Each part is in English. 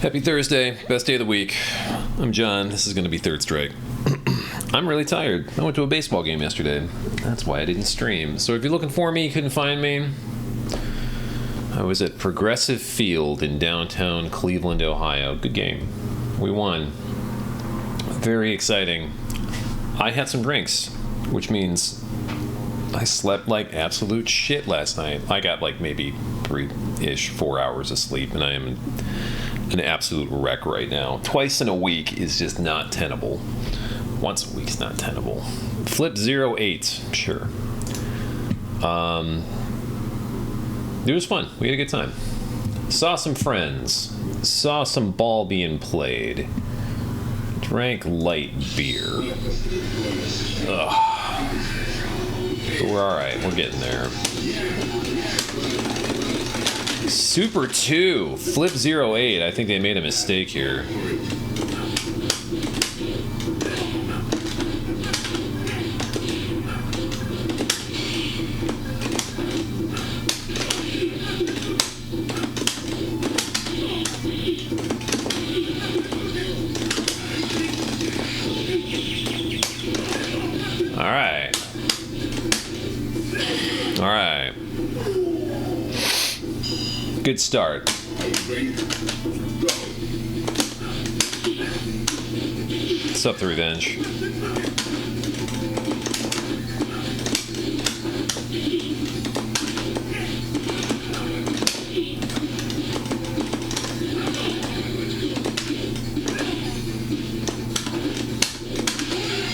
Happy Thursday, best day of the week. I'm John. This is going to be third strike. I'm really tired. I went to a baseball game yesterday. That's why I didn't stream. So if you're looking for me, you couldn't find me. I was at Progressive Field in downtown Cleveland, Ohio. Good game. We won. Very exciting. I had some drinks, which means I slept like absolute shit last night. I got like maybe 4 hours of sleep, and I am an absolute wreck right now. Twice in a week is just not tenable. Once a week's not tenable. Flip 08, sure. It was fun. We had a good time. Saw some friends. Saw some ball being played. Drank light beer. Ugh. But we're alright. We're getting there. Super 2. Flip 08. I think they made a mistake here. Alright. Good start. What's up, the revenge?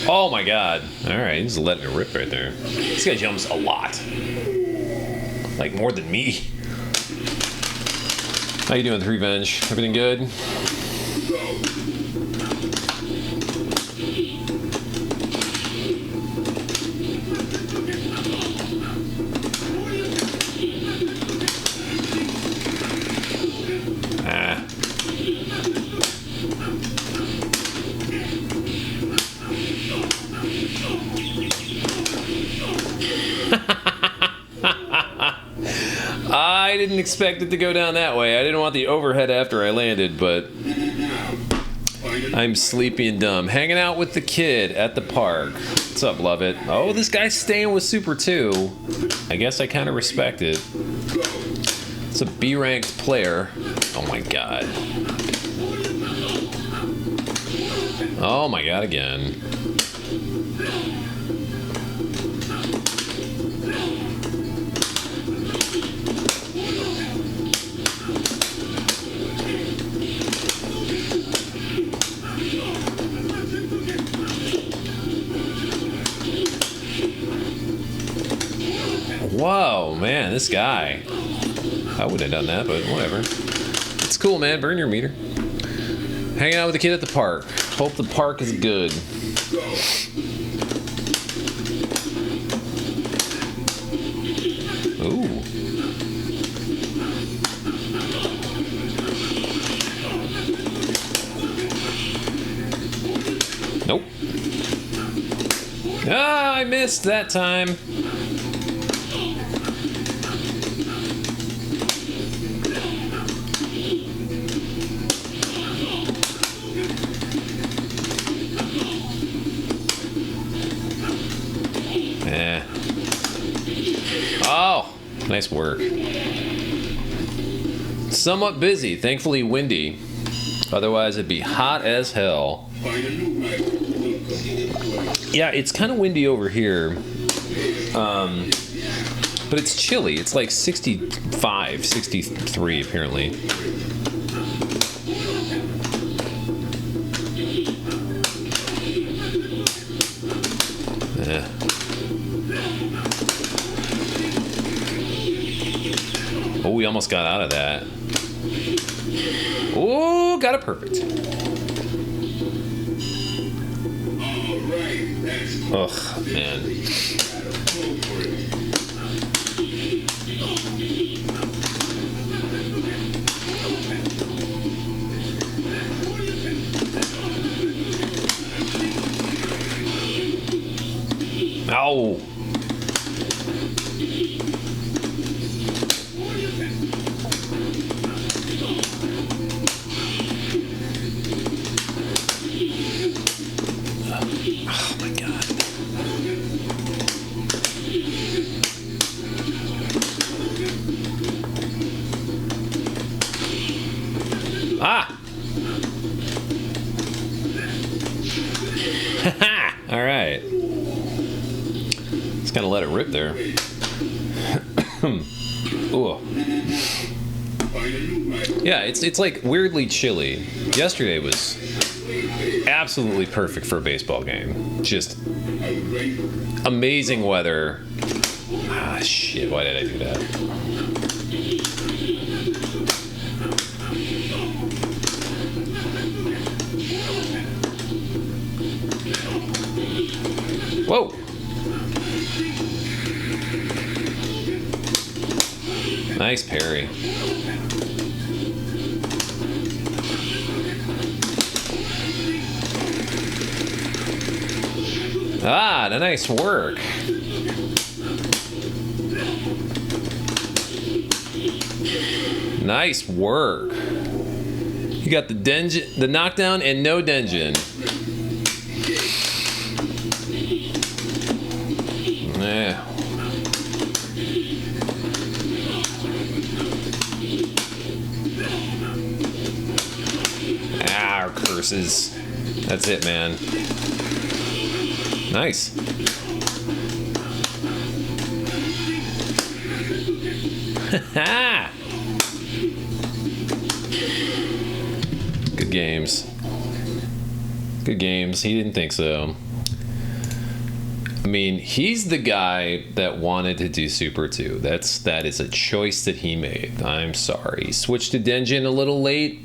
Oh my god. Alright, he's letting it rip right there. This guy jumps a lot. Like more than me. How you doing, the revenge? Everything good? I didn't expect it to go down that way. I didn't want the overhead after I landed, but I'm sleepy and dumb. Hanging out with the kid at the park. What's up, love it? Oh, this guy's staying with Super 2. I guess I kind of respect it. It's a B-ranked player. Oh my god. Oh my god, again. Whoa, man, this guy. I wouldn't have done that, but whatever. It's cool, man. Burn your meter. Hanging out with the kid at the park. Hope the park is good. Ooh. Nope. Ah, I missed that time. Oh, nice work. Somewhat busy, thankfully windy. Otherwise, it'd be hot as hell. Yeah, it's kind of windy over here. But it's chilly. It's like 65, 63 apparently. Yeah. Oh, we almost got out of that. Oh, got it perfect. Ugh, man. Ow. Ah! All right. Just gotta let it rip there. Ooh. Yeah, it's like weirdly chilly. Yesterday was absolutely perfect for a baseball game. Just amazing weather. Ah, shit, why did I do that? Whoa. Nice parry. Ah, nice work. Nice work. You got the knockdown and no Denjin. Yeah. Ah, curses. That's it, man. Nice. Good games. Good games. He didn't think so. I mean, he's the guy that wanted to do Super 2. That is a choice that he made. I'm sorry. He switched to Denjin a little late.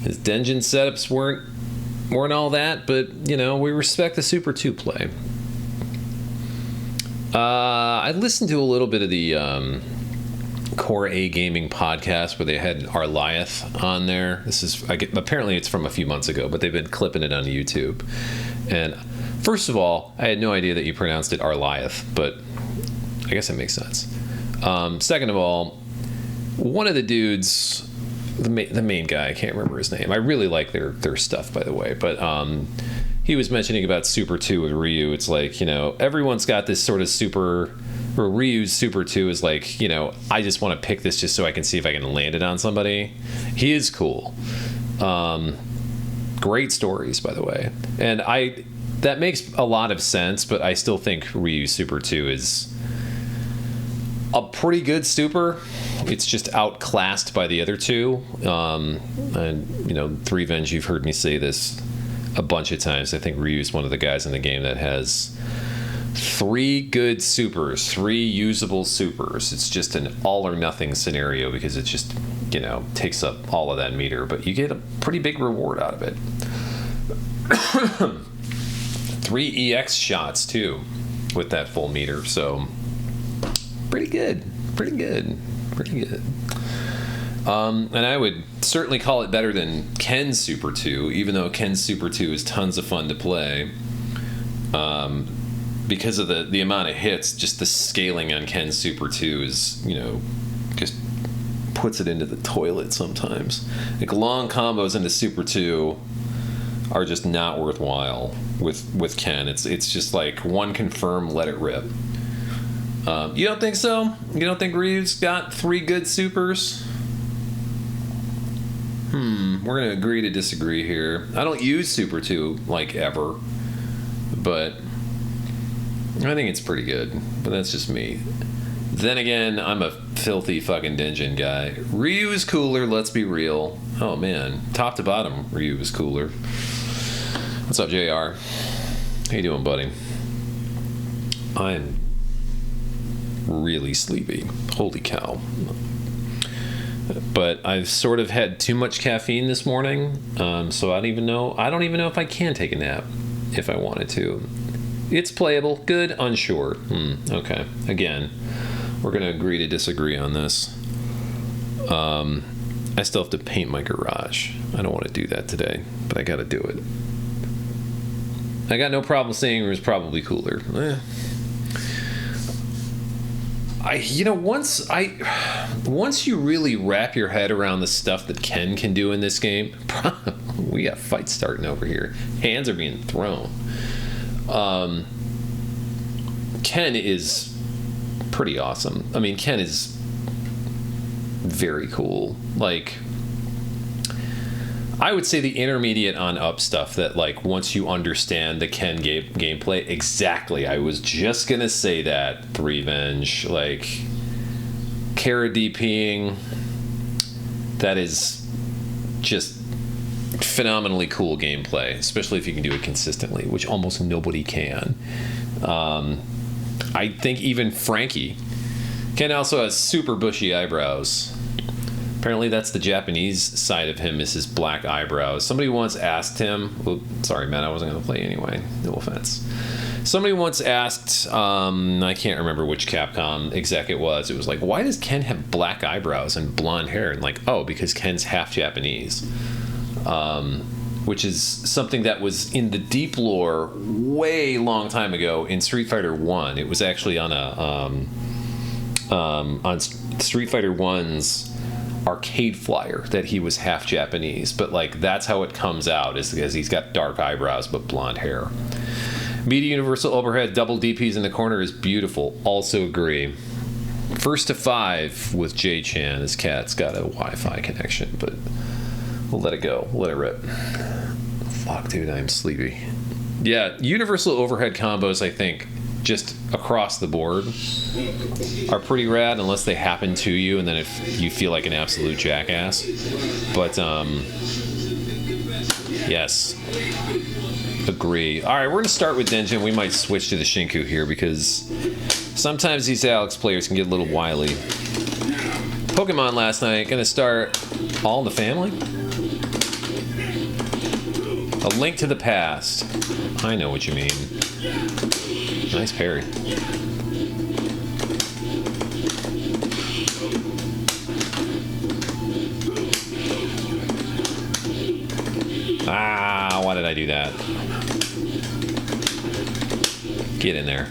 His Denjin setups weren't all that, but you know, we respect the Super 2 play. I listened to a little bit of the Core A Gaming podcast where they had Arliath on there. Apparently it's from a few months ago, but they've been clipping it on YouTube. And first of all, I had no idea that you pronounced it Arliath, but I guess it makes sense. Second of all, one of the dudes, the main guy, I can't remember his name. I really like their stuff, by the way, but he was mentioning about Super 2 with Ryu. It's like, you know, everyone's got this sort of super, or Ryu's Super 2 is like, you know, I just want to pick this just so I can see if I can land it on somebody. He is cool. Great stories, by the way. And that makes a lot of sense, but I still think Ryu's Super 2 is a pretty good super. It's just outclassed by the other two. And, you know, 3Venge, you've heard me say this a bunch of times. I think Ryu's one of the guys in the game that has 3 good supers, 3 usable supers. It's just an all or nothing scenario because it just, you know, takes up all of that meter, but you get a pretty big reward out of it. 3 EX shots too with that full meter, so pretty good. And I would certainly call it better than Ken's Super 2, even though Ken's Super 2 is tons of fun to play. Because of the amount of hits, just the scaling on Ken's Super 2 is, you know, just puts it into the toilet sometimes. Like long combos into Super 2 are just not worthwhile with Ken. It's just like one confirm, let it rip. You don't think so? You don't think Ryu's got 3 good supers? We're gonna agree to disagree here. I don't use Super 2 like ever, but I think it's pretty good. But that's just me. Then again, I'm a filthy fucking Denjin guy. Ryu is cooler, let's be real. Oh man, top to bottom, Ryu is cooler. What's up, JR? How you doing, buddy? I'm really sleepy. Holy cow. But I've sort of had too much caffeine this morning, so I don't even know if I can take a nap if I wanted to. It's playable. Good. Unsure. Okay. Again, we're going to agree to disagree on this. I still have to paint my garage. I don't want to do that today, but I got to do it. I got no problem saying it was probably cooler. Once you really wrap your head around the stuff that Ken can do in this game, we got fights starting over here. Hands are being thrown. Ken is pretty awesome. I mean, Ken is very cool. Like, I would say the intermediate on up stuff that, like, once you understand the Ken gameplay, exactly. I was just going to say that. Revenge, like, Kara DPing, that is just phenomenally cool gameplay, especially if you can do it consistently, which almost nobody can. I think even Frankie. Ken also has super bushy eyebrows. Apparently that's the Japanese side of him, is his black eyebrows. Somebody once asked him, well, sorry, man, I wasn't going to play anyway. No offense. Somebody once asked, I can't remember which Capcom exec it was. It was like, why does Ken have black eyebrows and blonde hair? And like, oh, because Ken's half Japanese. Which is something that was in the deep lore way long time ago in Street Fighter 1. It was actually on on Street Fighter 1's arcade flyer that he was half Japanese, but like that's how it comes out, is because he's got dark eyebrows but blonde hair. Media Universal overhead double DPs in the corner is beautiful. Also agree. First to 5 with Jay Chan. His cat's got a Wi-Fi connection, but we'll let it go. We'll let it rip. Fuck, dude, I'm sleepy. Yeah, universal overhead combos, I think, just across the board are pretty rad, unless they happen to you, and then if you feel like an absolute jackass. But yes, agree. All right, we're gonna start with Denjin. We might switch to the Shinku here because sometimes these Alex players can get a little wily. Pokemon last night. Gonna start All in the Family. A Link to the Past. I know what you mean. Nice parry. Ah, why did I do that? Get in there.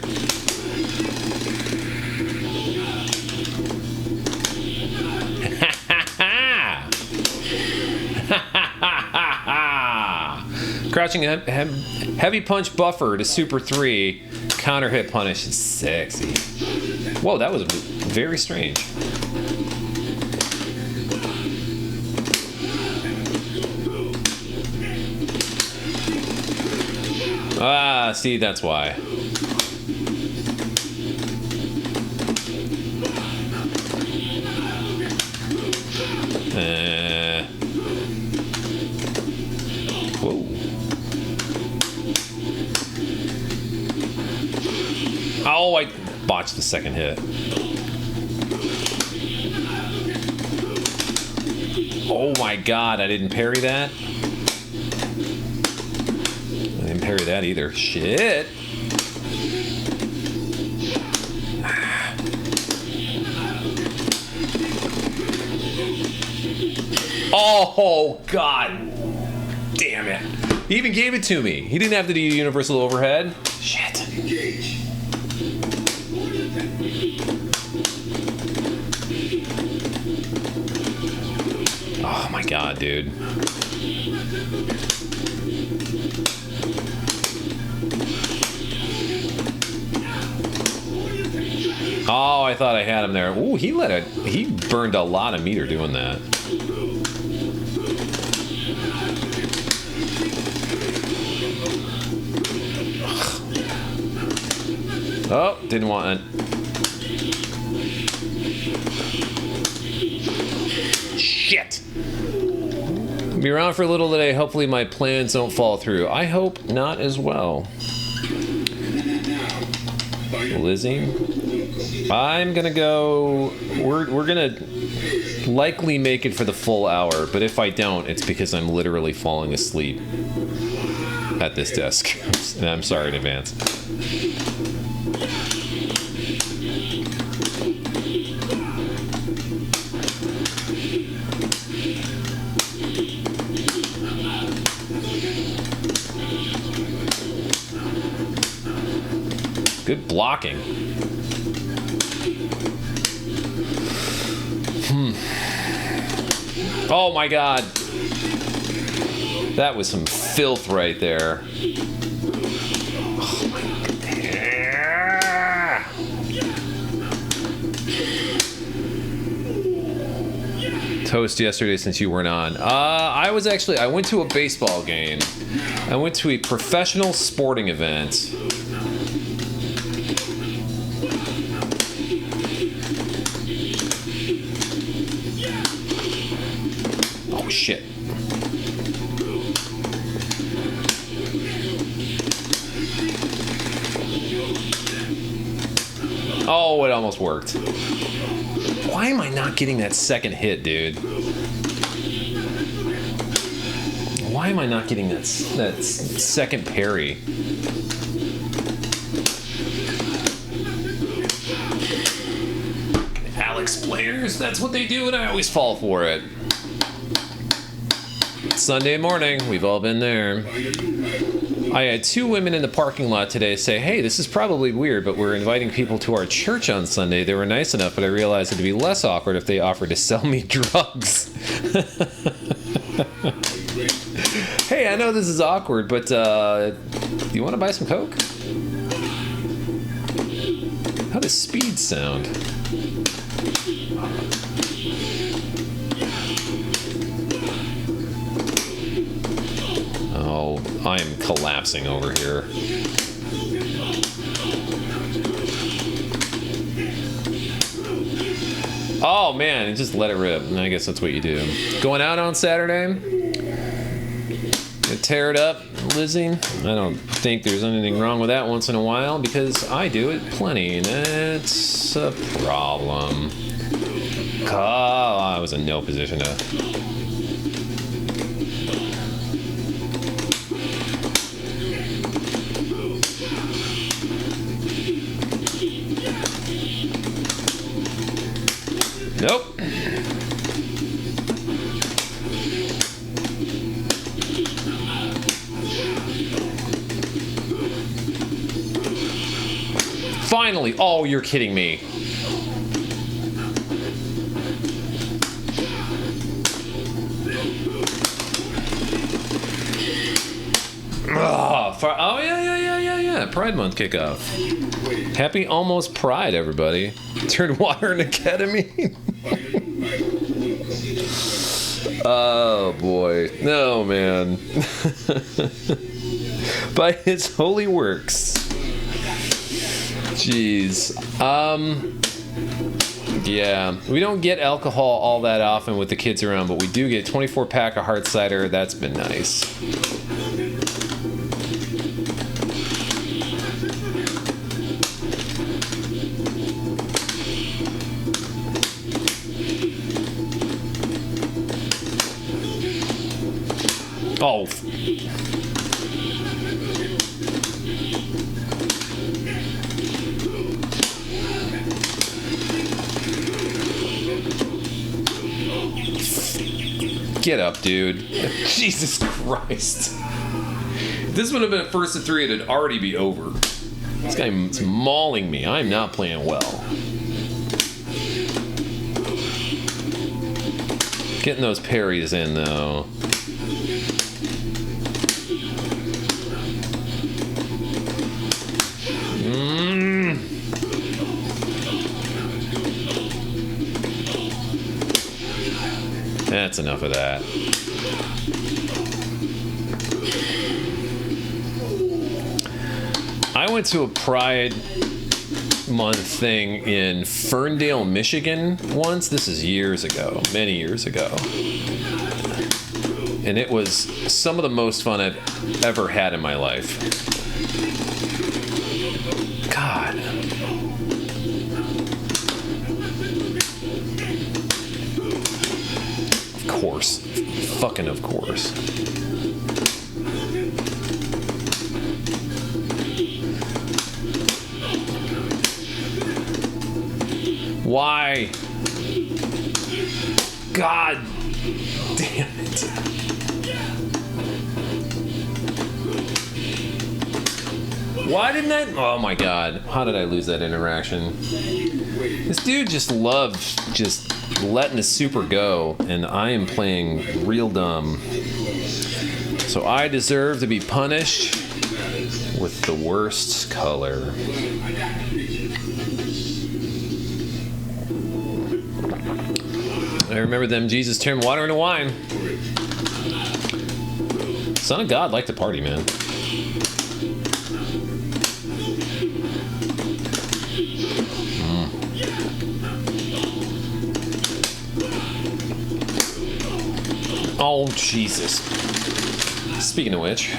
Crouching heavy punch buffer to super 3. Counter hit punish is sexy. Whoa, that was very strange. Ah, see, that's why. Whoa. Oh, I botched the second hit. Oh my god, I didn't parry that. I didn't parry that either. Shit. Oh, god damn it. He even gave it to me. He didn't have to do universal overhead. Shit. Oh my god, dude. Oh, I thought I had him there. Ooh, he burned a lot of meter doing that. Oh, didn't want it. Shit. I'll be around for a little today. Hopefully my plans don't fall through. I hope not as well. Lizzie, I'm gonna go. We're gonna likely make it for the full hour, but if I don't, it's because I'm literally falling asleep at this desk. And I'm sorry in advance. Good blocking. Oh my god. That was some filth right there. Oh my god. toast yesterday since you weren't on? I went to a baseball game. I went to a professional sporting event. Oh, shit. Oh, it almost worked. Why am I not getting that second hit, dude? Why am I not getting that second parry? Alex players, that's what they do, and I always fall for it. Sunday morning, we've all been there. I had 2 women in the parking lot today say, hey, this is probably weird, but we're inviting people to our church on Sunday. They were nice enough, but I realized it'd be less awkward if they offered to sell me drugs. Hey, I know this is awkward, but you want to buy some Coke? How does speed sound? Oh, I am collapsing over here. Oh man, just let it rip. I guess that's what you do. Going out on Saturday? Tear it up, Lizzie? I don't think there's anything wrong with that once in a while because I do it plenty, and it's a problem. Oh, I was in no position to... Nope. Finally. Oh, you're kidding me. Oh, yeah. Pride Month kickoff. Happy almost Pride, everybody. Turn water into ketamine. Oh, boy. No, man. By his holy works. Jeez. Yeah. We don't get alcohol all that often with the kids around, but we do get 24-pack of hard cider. That's been nice. Oh. Get up, dude. Jesus Christ. If this would have been a first to 3, it'd already be over. This guy's mauling me. I'm not playing well. Getting those parries in, though. That's enough of that. I went to a Pride Month thing in Ferndale, Michigan once. This is years ago, many years ago. And it was some of the most fun I've ever had in my life. God. Of course. Fucking of course. Why? God damn it. Why didn't I? Oh my God. How did I lose that interaction? This dude just loves just letting the super go, and I am playing real dumb. So I deserve to be punished with the worst color. remember them. Jesus turned water into wine. Son of God liked to party, man. Oh, Jesus. Speaking of which.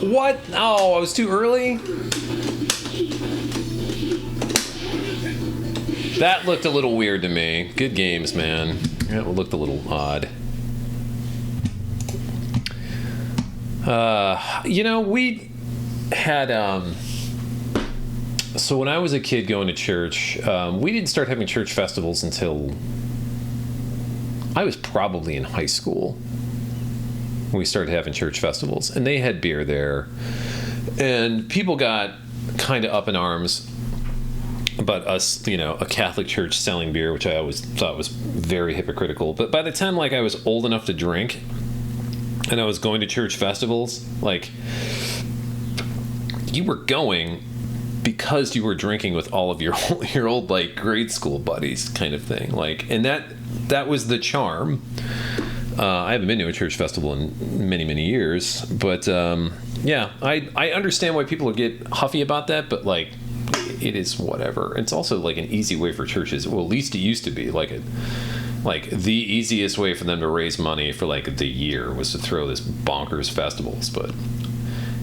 What? Oh, I was too early? That looked a little weird to me. Good games, man. That looked a little odd. We had... So when I was a kid going to church, we didn't start having church festivals until I was probably in high school. We started having church festivals, and they had beer there, and people got kind of up in arms about us, a Catholic church selling beer, which I always thought was very hypocritical. But by the time I was old enough to drink, and I was going to church festivals, you were going because you were drinking with all of your old grade school buddies, kind of thing. And that was the charm. I haven't been to a church festival in many, many years, but I understand why people get huffy about that, but it is whatever. It's also an easy way for churches. Well, at least it used to be the easiest way for them to raise money for the year was to throw this bonkers festivals, but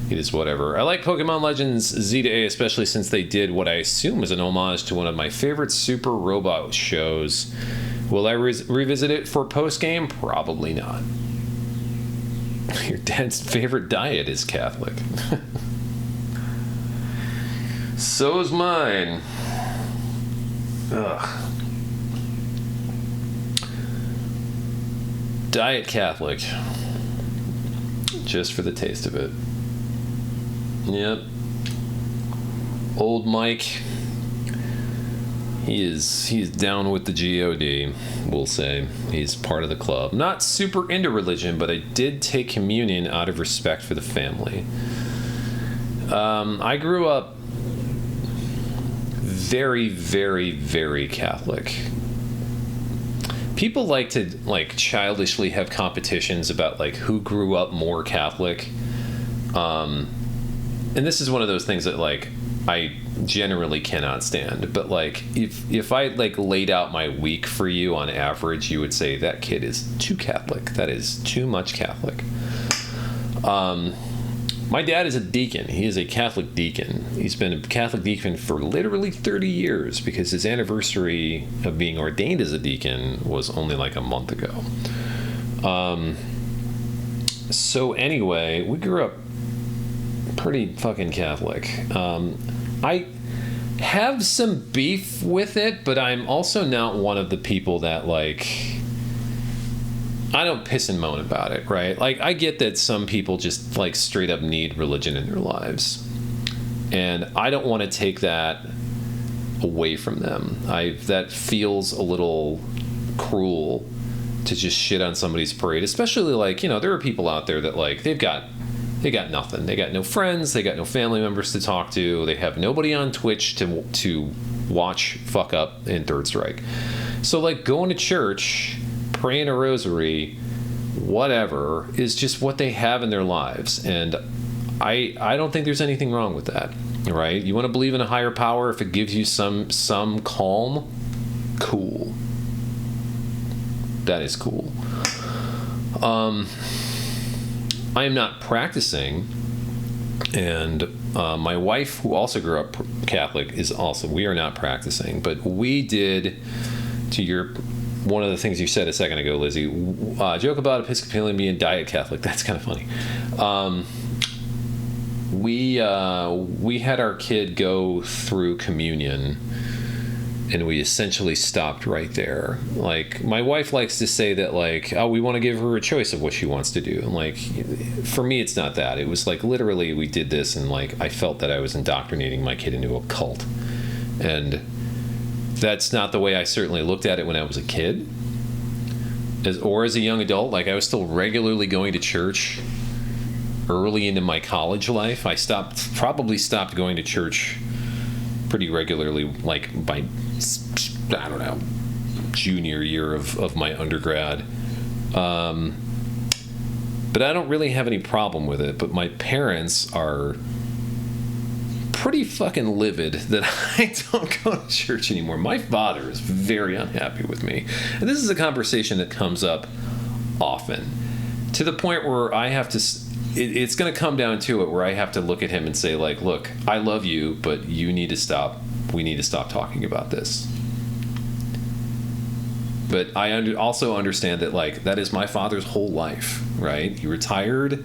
it is whatever. I like Pokemon Legends Z to A, especially since they did what I assume is an homage to one of my favorite Super Robot shows. Will I revisit it for post-game? Probably not. Your dad's favorite diet is Catholic. So's mine. Ugh. Diet Catholic. Just for the taste of it. Yep. Old Mike. He's down with the GOD, we'll say. He's part of the club. Not super into religion, but I did take communion out of respect for the family. I grew up very, very, very Catholic. People like to childishly have competitions about who grew up more Catholic. And this is one of those things that I generally cannot stand, but if I laid out my week for you on average, you would say that kid is too Catholic. That is too much Catholic. My dad is a deacon. He is a Catholic deacon. He's been a Catholic deacon for literally 30 years because his anniversary of being ordained as a deacon was only a month ago. So anyway, we grew up pretty fucking Catholic. I have some beef with it, but I'm also not one of the people that I don't piss and moan about it, right? I get that some people just straight up need religion in their lives, and I don't want to take that away from them. That feels a little cruel to just shit on somebody's parade, especially there are people out there that they've got nothing. They got no friends. They got no family members to talk to. They have nobody on Twitch to watch fuck up in Third Strike. So going to church, praying a rosary, whatever, is just what they have in their lives. And I don't think there's anything wrong with that, right? You want to believe in a higher power if it gives you some calm, cool. That is cool. I am not practicing, and my wife, who also grew up Catholic, we are not practicing, but we did, one of the things you said a second ago, Lizzie, joke about Episcopalian being diet Catholic. That's kind of funny. we had our kid go through communion, and we essentially stopped right there. Like, my wife likes to say that, like, oh, we want to give her a choice of what she wants to do. And, like, for me, it's not that. It was, like, literally we did this, and, like, I felt that I was indoctrinating my kid into a cult. And that's not the way I certainly looked at it when I was a kid. Or as a young adult. Like, I was still regularly going to church early into my college life. I probably stopped going to church pretty regularly, like, by, I don't know, junior year of my undergrad. But I don't really have any problem with it. But my parents are pretty fucking livid that I don't go to church anymore. My father is very unhappy with me. And this is a conversation that comes up often, to the point where I have to... It's going to come down to it where I have to look at him and say, like, look, I love you, but you need to stop. We need to stop talking about this. But I also understand that, like, that is my father's whole life, right? He retired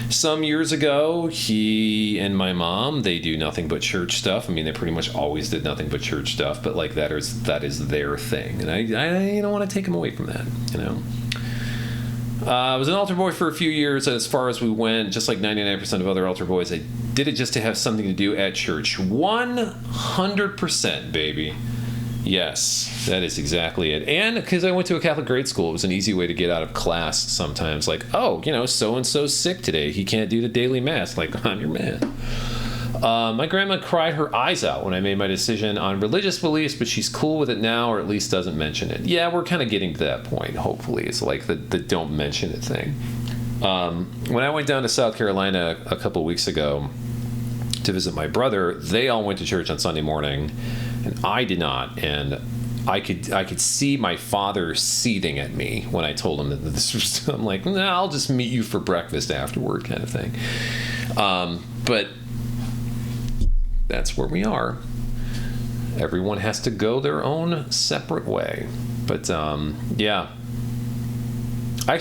some years ago. He and my mom, they do nothing but church stuff. I mean, they pretty much always did nothing but church stuff, but, like, that is their thing. And I don't want to take him away from that, you know? I was an altar boy for a few years, as far as we went, just like 99% of other altar boys. I did it just to have something to do at church. 100%, baby. Yes, that is exactly it. And because I went to a Catholic grade school, it was an easy way to get out of class sometimes. Like, oh, you know, so-and-so's sick today. He can't do the daily mass. Like, I'm your man. My grandma cried her eyes out when I made my decision on religious beliefs, but she's cool with it now, or at least doesn't mention it. Yeah, we're kind of getting to that point, hopefully. It's like the don't mention it thing. When I went down to South Carolina a couple weeks ago to visit my brother, they all went to church on Sunday morning, and I did not. And I could see my father seething at me when I told him that this was... I'm like, nah, I'll just meet you for breakfast afterward, kind of thing. But that's where we are. Everyone has to go their own separate way. But yeah, I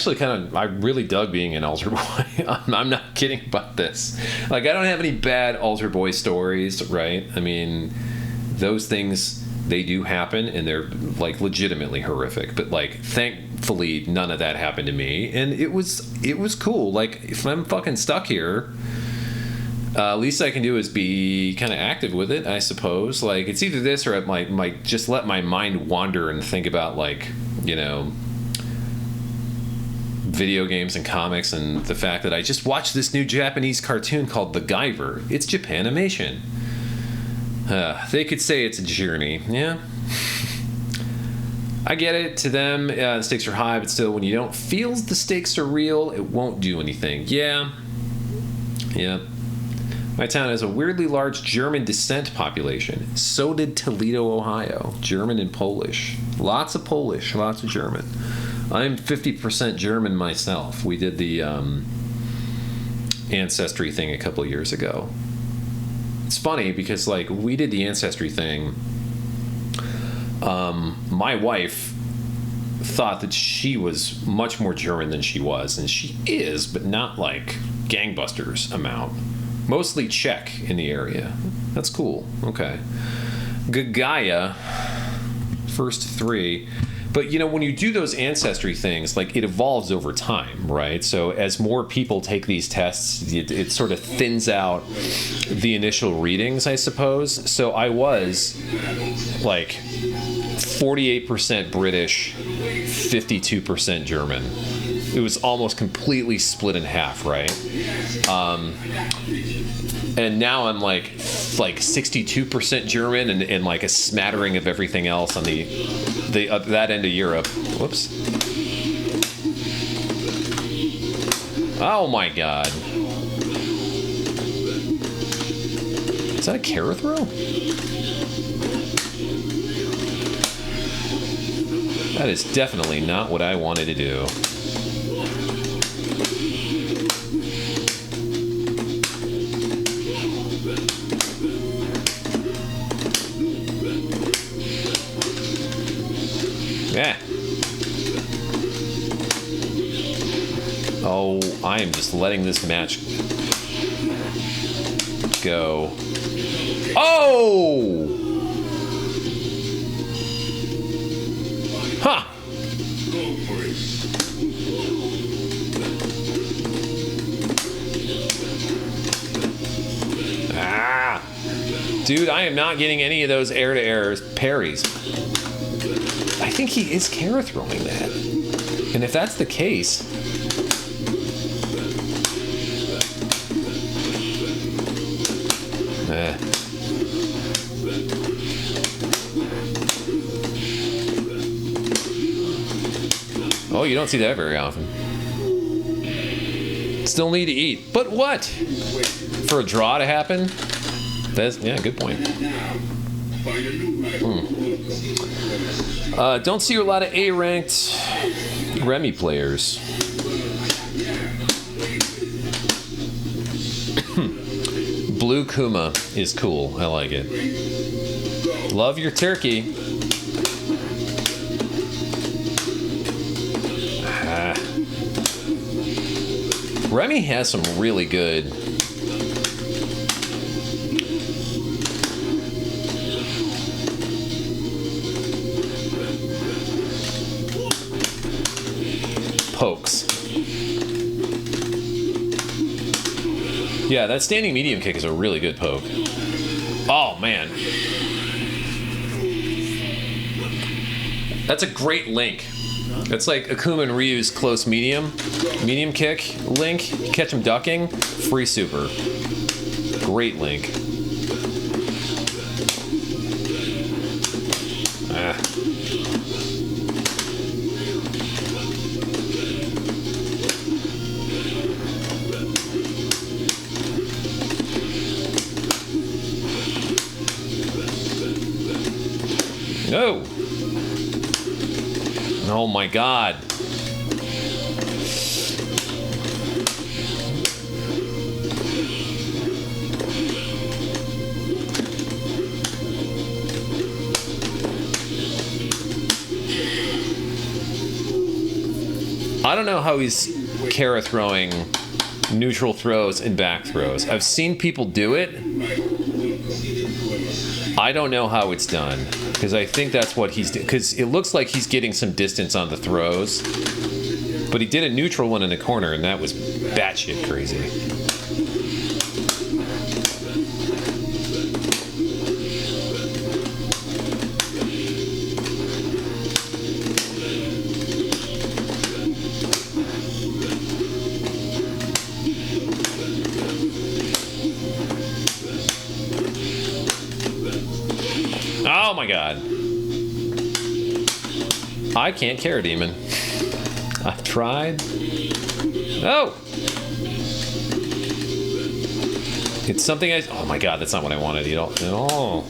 really dug being an altar boy. I'm not kidding about this. Like, I don't have any bad altar boy stories, right? I mean, those things, they do happen, and they're, like, legitimately horrific. But, like, thankfully, none of that happened to me, and it was cool. Like, if I'm fucking stuck here, least I can do is be kind of active with it, I suppose. Like, it's either this, or I might just let my mind wander and think about, like, you know, video games and comics, and the fact that I just watched this new Japanese cartoon called The Guyver. It's Japanimation. They could say it's a journey. Yeah. I get it. To them, the stakes are high, but still, when you don't feel the stakes are real, it won't do anything. Yeah. My town has a weirdly large German descent population. So did Toledo, Ohio. German and Polish. Lots of Polish, lots of German. I'm 50% German myself. We did the Ancestry thing a couple of years ago. It's funny because, like, we did the Ancestry thing. My wife thought that she was much more German than she was, and she is, but not like gangbusters amount. Mostly Czech in the area. That's cool. Okay. Gagaya, first three. But, you know, when you do those Ancestry things, like, it evolves over time, right? So as more people take these tests, it sort of thins out the initial readings, I suppose. So I was, like, 48% British, 52% German. It was almost completely split in half, right? And now I'm like 62% German and like a smattering of everything else on the that end of Europe. Whoops. Oh my God. Is that a carrot throw? That is definitely not what I wanted to do. Yeah. Oh, I am just letting this match. go. Oh! Huh. Ah. Dude, I am not getting any of those air-to-air parries. I think he is Kara throwing that. And if that's the case... Oh, you don't see that very often. Still need to eat. But what? For a draw to happen? That's, yeah, good point. Don't see a lot of A-ranked Remy players. Blue Kuma is cool. I like it. Love your turkey. Remy has some really good pokes. Yeah, that standing medium kick is a really good poke. Oh, man. That's a great link. It's like Akuma and Ryu's close medium kick link. You catch him ducking, free super. Great link. No. Oh my God. I don't know how he's Kara throwing neutral throws and back throws. I've seen people do it. I don't know how it's done, because I think that's what he's doing, because it looks like he's getting some distance on the throws, but he did a neutral one in the corner, and that was batshit crazy. Oh my God. I can't Kara Demon. I've tried. Oh! It's something I... Oh my God, that's not what I wanted at all.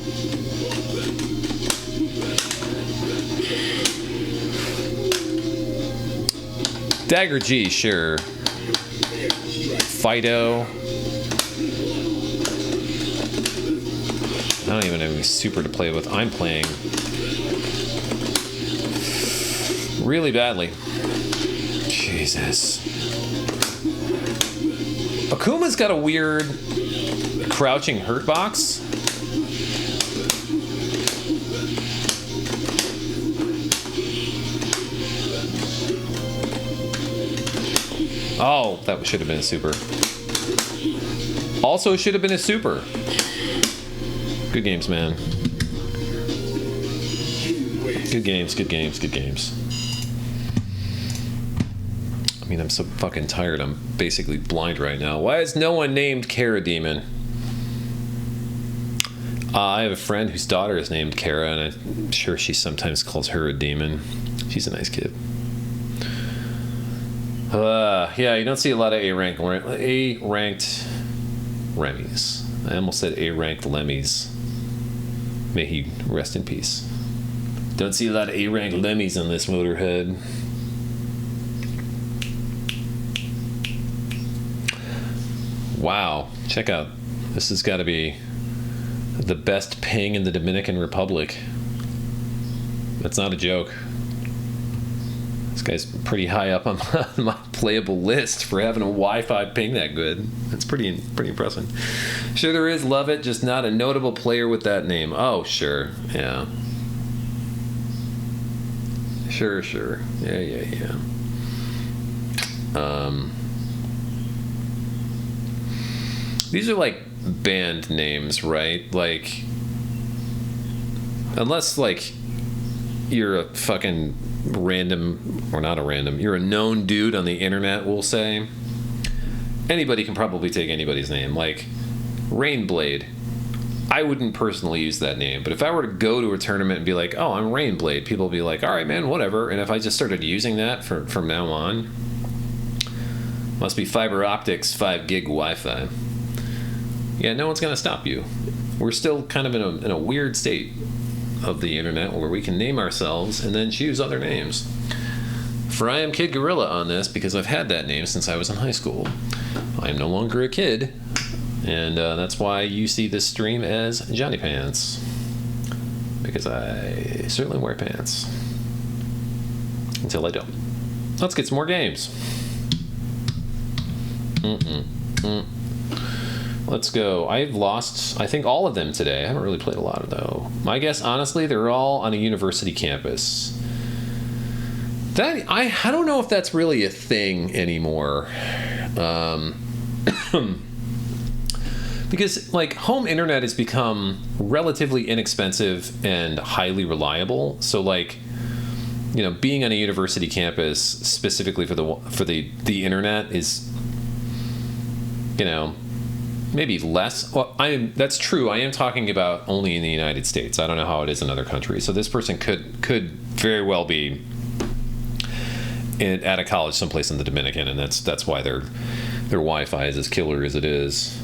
Dagger G, sure. Fido. I don't even have any super to play with. I'm playing really badly. Jesus. Akuma's got a weird crouching hurt box. Oh, that should have been a super. Also should have been a super. Good games, man. Good games, good games, good games. I mean, I'm so fucking tired. I'm basically blind right now. Why is no one named Kara Demon? I have a friend whose daughter is named Kara, and I'm sure she sometimes calls her a demon. She's a nice kid. Yeah, you don't see a lot of A-ranked Remys. I almost said A-ranked Lemmys. May he rest in peace. Don't see a lot of A-ranked Lemmys on this Motorhead. Wow, check out. This has got to be the best ping in the Dominican Republic. That's not a joke. This guy's pretty high up on my playable list for having a Wi-Fi ping that good. That's pretty impressive. Sure there is, love it, just not a notable player with that name. Oh, sure, yeah. Sure. Yeah. These are like band names, right? Like, unless like you're a fucking random, or not a random, you're a known dude on the internet, we'll say, anybody can probably take anybody's name. Like Rainblade, I wouldn't personally use that name, but if I were to go to a tournament and be like, oh, I'm Rainblade, people will be like, all right, man, whatever. And if I just started using that from now on, must be fiber optics 5 gig Wi-Fi. Yeah, no one's gonna stop you. We're still kind of in a weird state of the internet where we can name ourselves and then choose other names. For I am Kid Gorilla on this because I've had that name since I was in high school. I am no longer a kid, and that's why you see this stream as Johnny Pants, because I certainly wear pants until I don't. Let's get some more games. Let's go. I've lost, I think, all of them today. I haven't really played a lot of though. My guess, honestly, they're all on a university campus. That I don't know if that's really a thing anymore. Because like home internet has become relatively inexpensive and highly reliable. So like, you know, being on a university campus specifically for the internet is, you know, maybe less. Well, that's true. I am talking about only in the United States. I don't know how it is in other countries. So this person could very well be at a college someplace in the Dominican, and that's why their Wi-Fi is as killer as it is.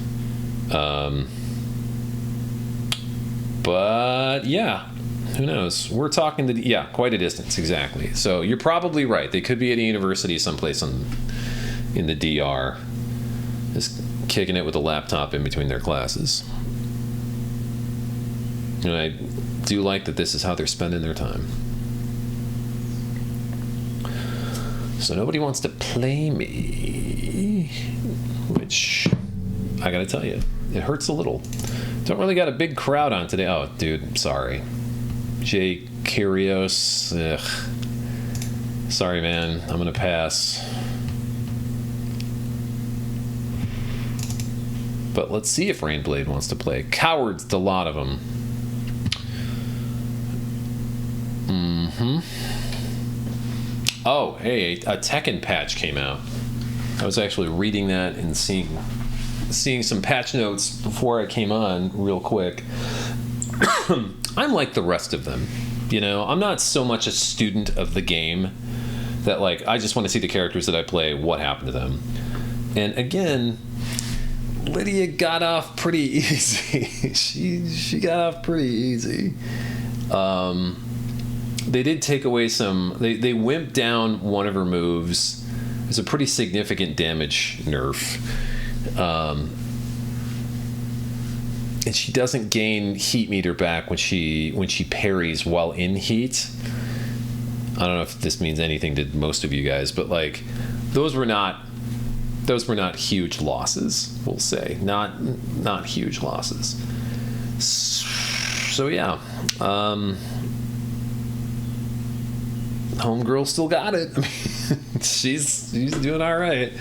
But yeah, who knows? We're talking quite a distance, exactly. So you're probably right. They could be at a university someplace in the DR, just kicking it with a laptop in between their classes. And I do like that this is how they're spending their time. So nobody wants to play me, which I gotta tell you, it hurts a little. Don't really got a big crowd on today. Oh, dude, sorry. Jay Kyrios. Ugh. Sorry, man. I'm gonna pass. But let's see if Rainblade wants to play. Cowards, a lot of them. Oh, hey, a Tekken patch came out. I was actually reading that and seeing some patch notes before I came on real quick. I'm like the rest of them. You know, I'm not so much a student of the game that, like, I just want to see the characters that I play, what happened to them. And again, Lydia got off pretty easy. she got off pretty easy. They did take away some. They wimped down one of her moves. It's a pretty significant damage nerf, and she doesn't gain heat meter back when she parries while in heat. I don't know if this means anything to most of you guys, but like those were not huge losses. We'll say not huge losses. So yeah. Homegirl still got it. I mean, she's doing all right.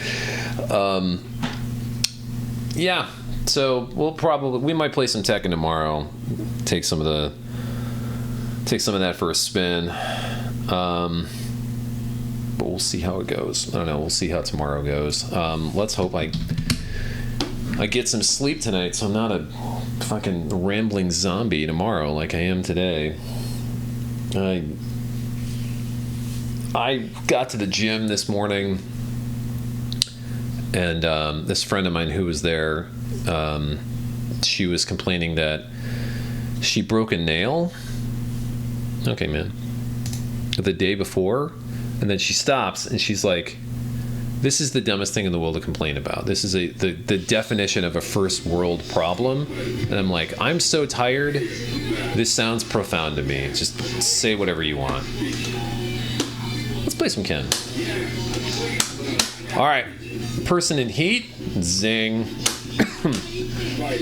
Yeah. So we might play some Tekken tomorrow. Take some of that for a spin. But we'll see how it goes. I don't know. We'll see how tomorrow goes. Let's hope I get some sleep tonight, so I'm not a fucking rambling zombie tomorrow like I am today. I got to the gym this morning, and this friend of mine who was there, she was complaining that she broke a nail. Okay, man. The day before, and then she stops and she's like, "This is the dumbest thing in the world to complain about. This is the definition of a first world problem." And I'm like, I'm so tired. This sounds profound to me. Just say whatever you want. Let's play some Ken. All right. Person in heat. Zing.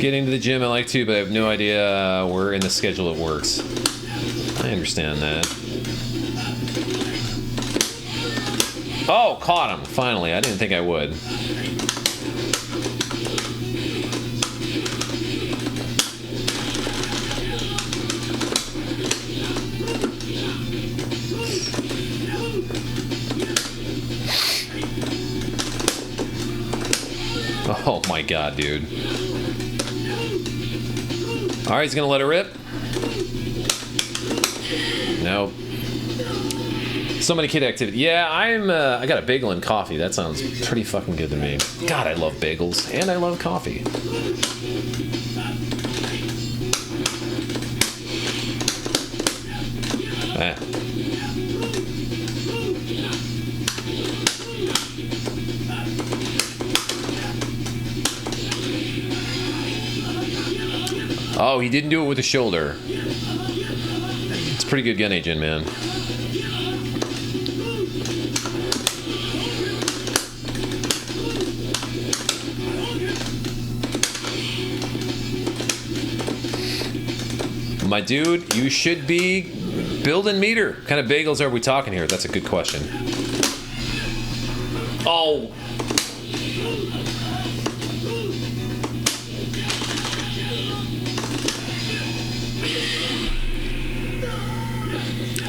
Getting to the gym I like to, but I have no idea where in the schedule it works. I understand that. Oh, caught him. Finally. I didn't think I would. Oh my god, dude. Alright, he's gonna let it rip. Nope. So many kid activity. Yeah, I got a bagel and coffee. That sounds pretty fucking good to me. God, I love bagels. And I love coffee. Oh, he didn't do it with the shoulder. It's pretty good gun agent, man. My dude, you should be building meter. What kind of bagels are we talking here? That's a good question. Oh.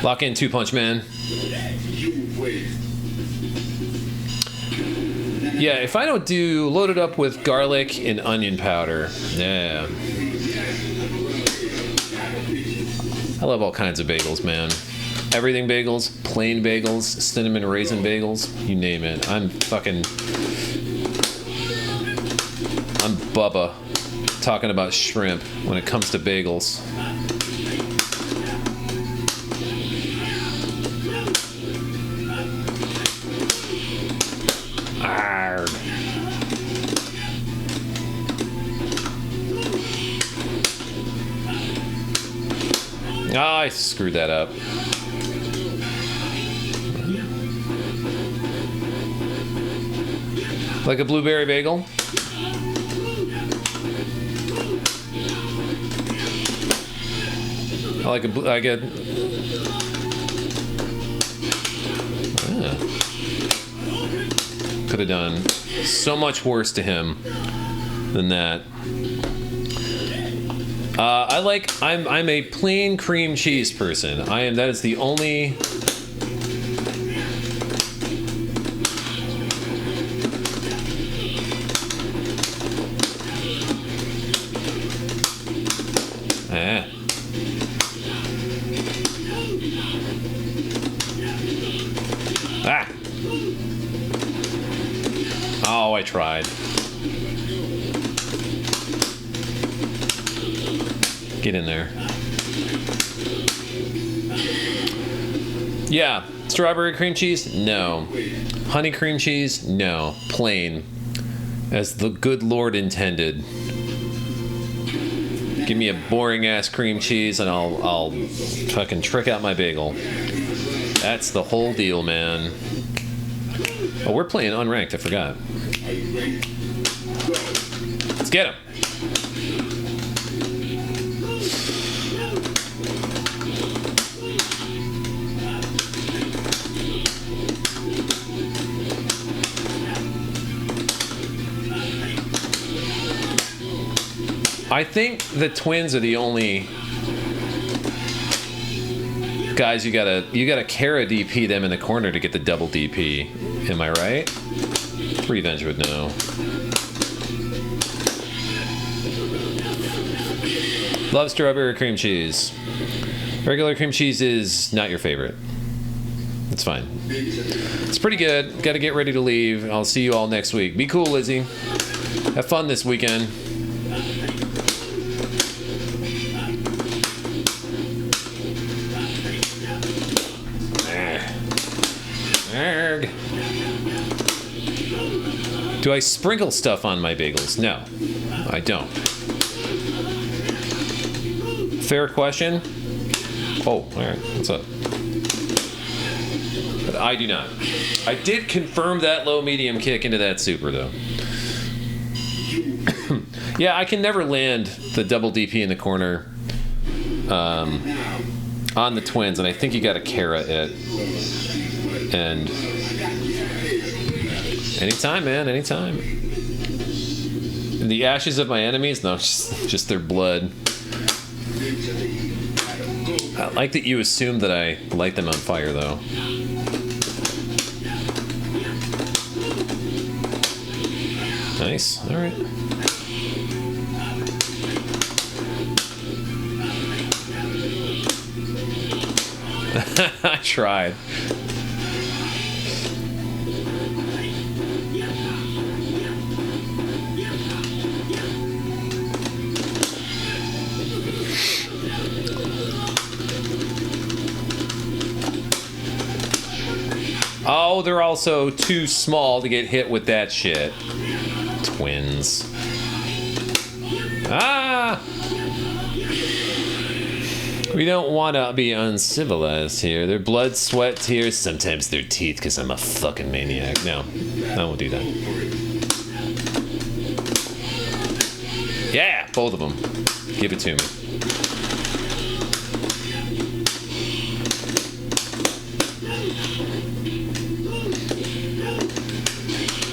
Lock in, Two Punch Man. Yeah, if I don't do load it up with garlic and onion powder. Yeah. I love all kinds of bagels, man. Everything bagels, plain bagels, cinnamon raisin bagels, you name it. I'm Bubba talking about shrimp when it comes to bagels. Oh, I screwed that up. Like a blueberry bagel? I get. Could have done so much worse to him than that. I'm a plain cream cheese person. That is the only. Oh, I tried. Get in there. Yeah. Strawberry cream cheese? No. Honey cream cheese? No. Plain. As the good Lord intended. Give me a boring ass cream cheese and I'll fucking trick out my bagel. That's the whole deal, man. Oh, we're playing unranked, I forgot. Let's get him. I think the Twins are the only guys you gotta Kara DP them in the corner to get the double DP. Am I right? Revenge would know. Love strawberry cream cheese. Regular cream cheese is not your favorite. It's fine. It's pretty good. Got to get ready to leave. I'll see you all next week. Be cool, Lizzie. Have fun this weekend. Do I sprinkle stuff on my bagels? No, I don't. Fair question. Oh, all right. What's up? But I do not. I did confirm that low medium kick into that super, though. Yeah, I can never land the double DP in the corner on the twins, and I think you got to Kara it. And anytime, man, anytime. In the ashes of my enemies? No, just their blood. I like that you assume that I light them on fire, though. Nice. All right. I tried. Oh, they're also too small to get hit with that shit. Twins. Ah! We don't want to be uncivilized here. Their blood, sweat, tears, sometimes their teeth, because I'm a fucking maniac. No, I won't do that. Yeah, both of them. Give it to me.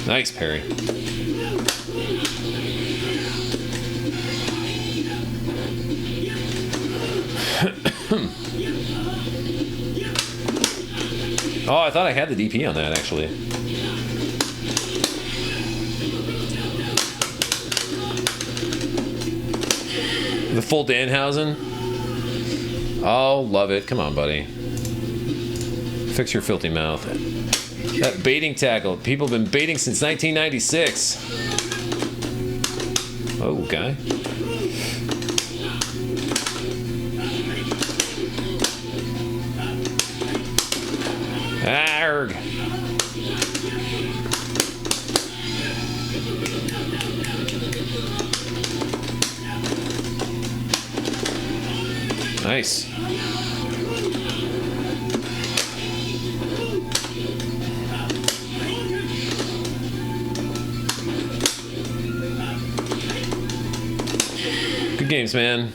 Nice parry. Oh, I thought I had the DP on that, actually. The full Danhausen? Oh, love it. Come on, buddy. Fix your filthy mouth. That baiting tackle. People have been baiting since 1996. Oh, guy. Arrgh. Nice. Good games, man.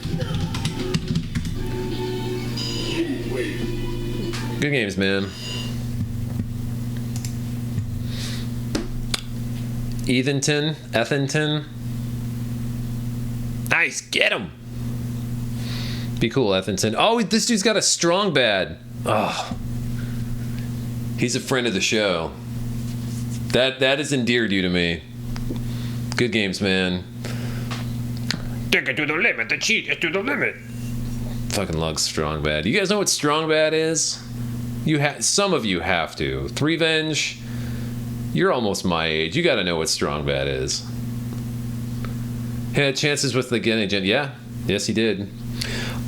Good games, man. Ethanton. Nice, get him. Be cool, Ethanton. Oh, this dude's got a strong bad. Oh, he's a friend of the show. That has endeared you to me. Good games, man. Take it to the limit. The cheat is to the limit. Fucking love strong bad. You guys know what strong bad is? Some of you have to. Three-venge. You're almost my age. You got to know what strong bad is. Had chances with the Gen. Yeah. Yes, he did.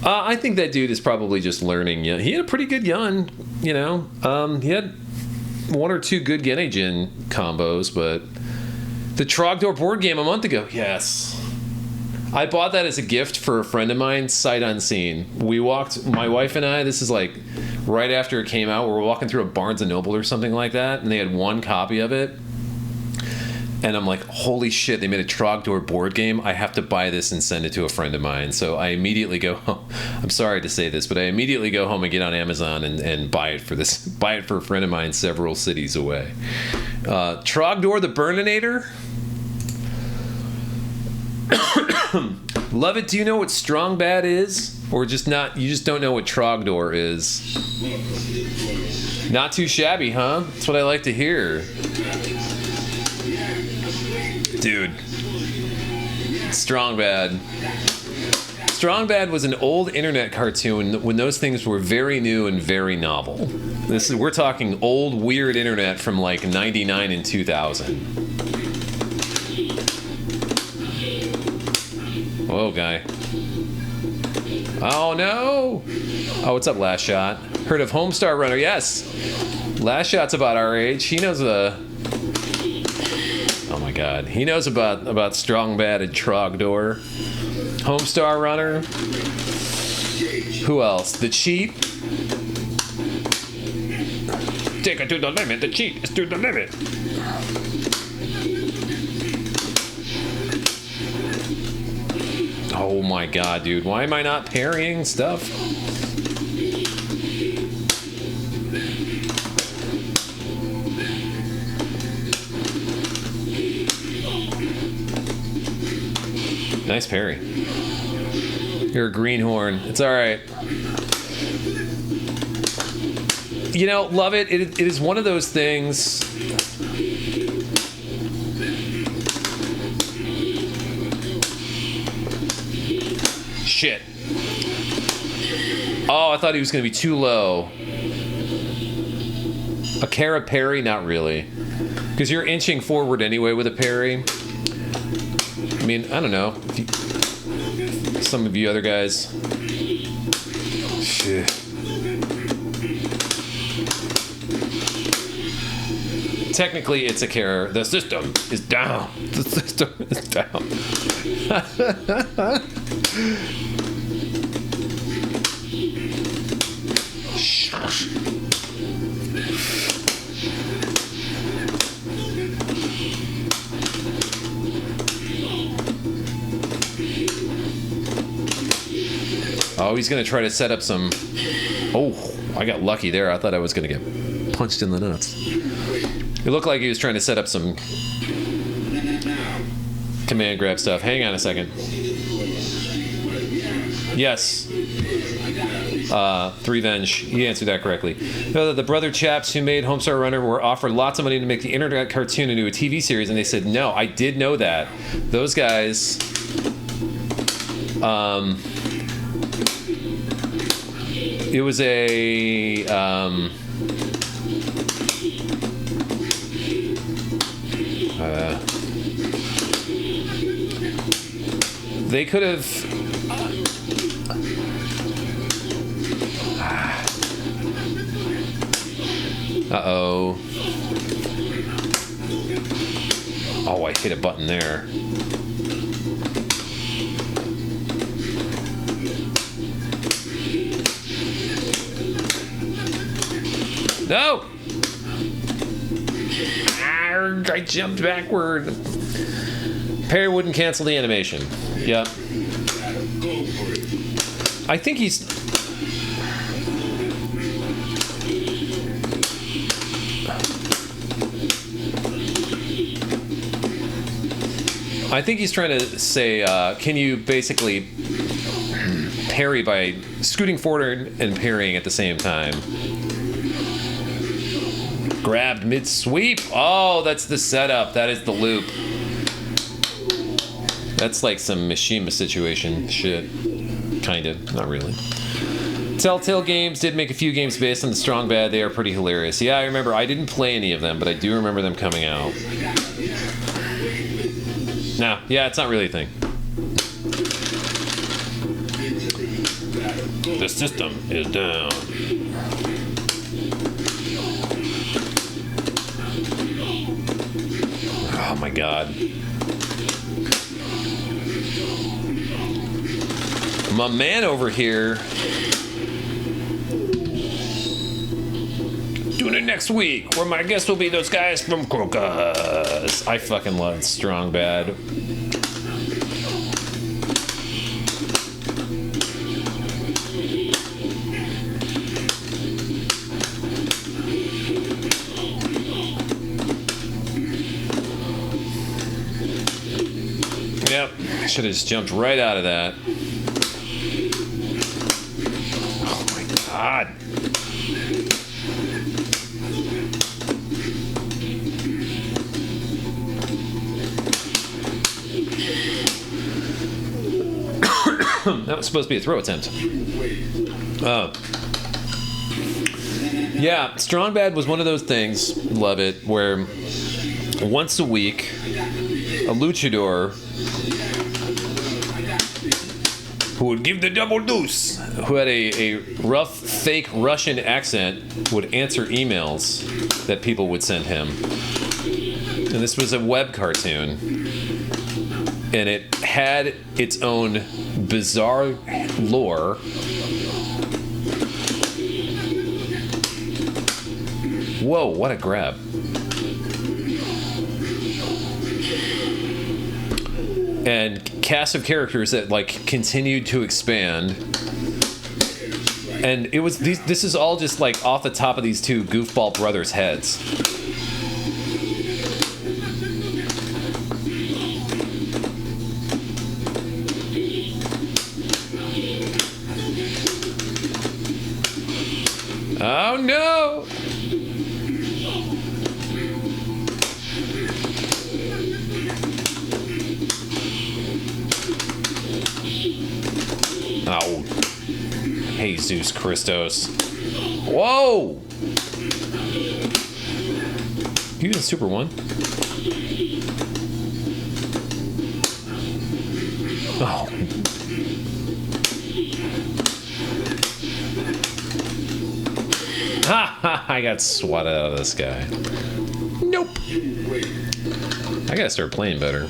I think that dude is probably just learning. Yeah, he had a pretty good Yun, you know. He had one or two good Gen combos, but the Trogdor board game a month ago, yes. I bought that as a gift for a friend of mine, sight unseen. We walked, my wife and I, this is like right after it came out, we were walking through a Barnes & Noble or something like that, and they had one copy of it. And I'm like, holy shit, they made a Trogdor board game. I have to buy this and send it to a friend of mine. So I immediately go home. I'm sorry to say this, but I immediately go home and get on Amazon and buy it for a friend of mine several cities away. Trogdor the Burninator. Love it. Do you know what strong bad is? Or just not, you just don't know what Trogdor is? Not too shabby, huh? That's what I like to hear. Dude, Strong Bad. Strong Bad was an old internet cartoon when those things were very new and very novel. We're talking old weird internet from like 99 and 2000. Whoa, guy. Oh no! Oh, what's up, Last Shot? Heard of Homestar Runner? Yes. Last Shot's about our age. He knows oh my god. He knows about Strong Bad and Trogdor. Homestar Runner. Who else? The Cheat. take it to the limit. The cheat is to the limit. Oh my god, dude. Why am I not parrying stuff? Nice parry. You're a greenhorn. It's alright. You know, love it. It is one of those things. Shit. Oh, I thought he was going to be too low. A Kara parry? Not really. Because you're inching forward anyway with a parry. I mean, I don't know. Some of you other guys. Shit. Technically, it's a Kara. The system is down. The system is down. Oh, he's going to try to set up some... Oh, I got lucky there. I thought I was going to get punched in the nuts. It looked like he was trying to set up some command grab stuff. Hang on a second. Yes. Revenge. He answered that correctly. The brother chaps who made Homestar Runner were offered lots of money to make the internet cartoon into a TV series, and they said no. I did know that. Those guys... It was a... they could have... Uh-oh. Oh, I hit a button there. No! I jumped backward. Parry wouldn't cancel the animation. Yep. I think he's... I think he's trying to say, can you basically parry by scooting forward and parrying at the same time? Grabbed mid-sweep. Oh, that's the setup. That is the loop. That's like some Mishima situation shit. Kind of. Not really. Telltale Games did make a few games based on the Strong Bad. They are pretty hilarious. Yeah, I remember. I didn't play any of them, but I do remember them coming out. No, yeah, it's not really a thing. The system is down. Oh my god. My man over here doing it next week, where my guest will be those guys from Crocus. I fucking love Strong Bad. Yep, I should have just jumped right out of that. Oh my god. That was supposed to be a throw attempt. Oh. Yeah, Strong Bad was one of those things, love it, where once a week, a luchador who would give the double deuce, who had a rough, fake Russian accent, would answer emails that people would send him. And this was a web cartoon. And it had its own bizarre lore. Whoa, what a grab. And cast of characters that like continued to expand. And it was this is all just like off the top of these two goofball brothers' heads. Oh no! Oh, Jesus Christos. Whoa! You in Super 1? Oh. Ha ha! I got swatted out of this guy. Nope. I gotta start playing better.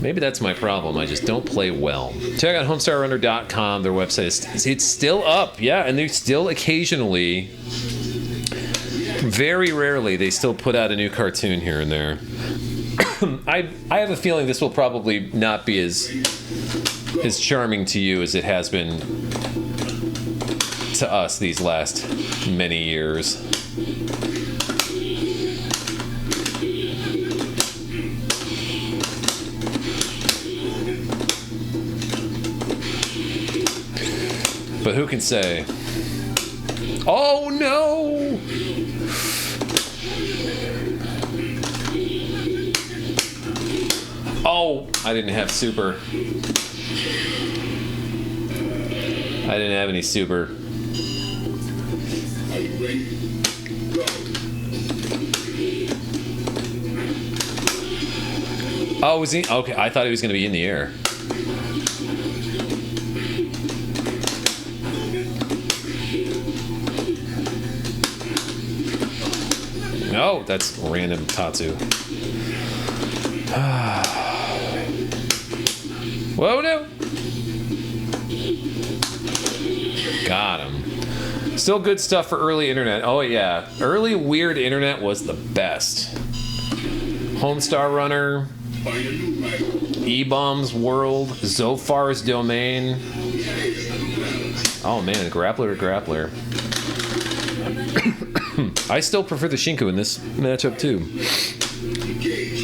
Maybe that's my problem. I just don't play well. Check out homestarrunner.com. Their website is it's still up. Yeah, and they still occasionally, very rarely, they still put out a new cartoon here and there. I have a feeling this will probably not be as charming to you as it has been to us these last many years. But who can say? Oh no! Oh, I didn't have super. I didn't have any super. Oh, was he? Okay, I thought he was going to be in the air. No, that's random Tatsu. Whoa, no. Got him. Still good stuff for early internet. Oh, yeah. Early weird internet was the best. Homestar Runner, E-Bomb's World, Zophar's Domain. Oh, man, grappler to grappler. I still prefer the Shinku in this matchup, too.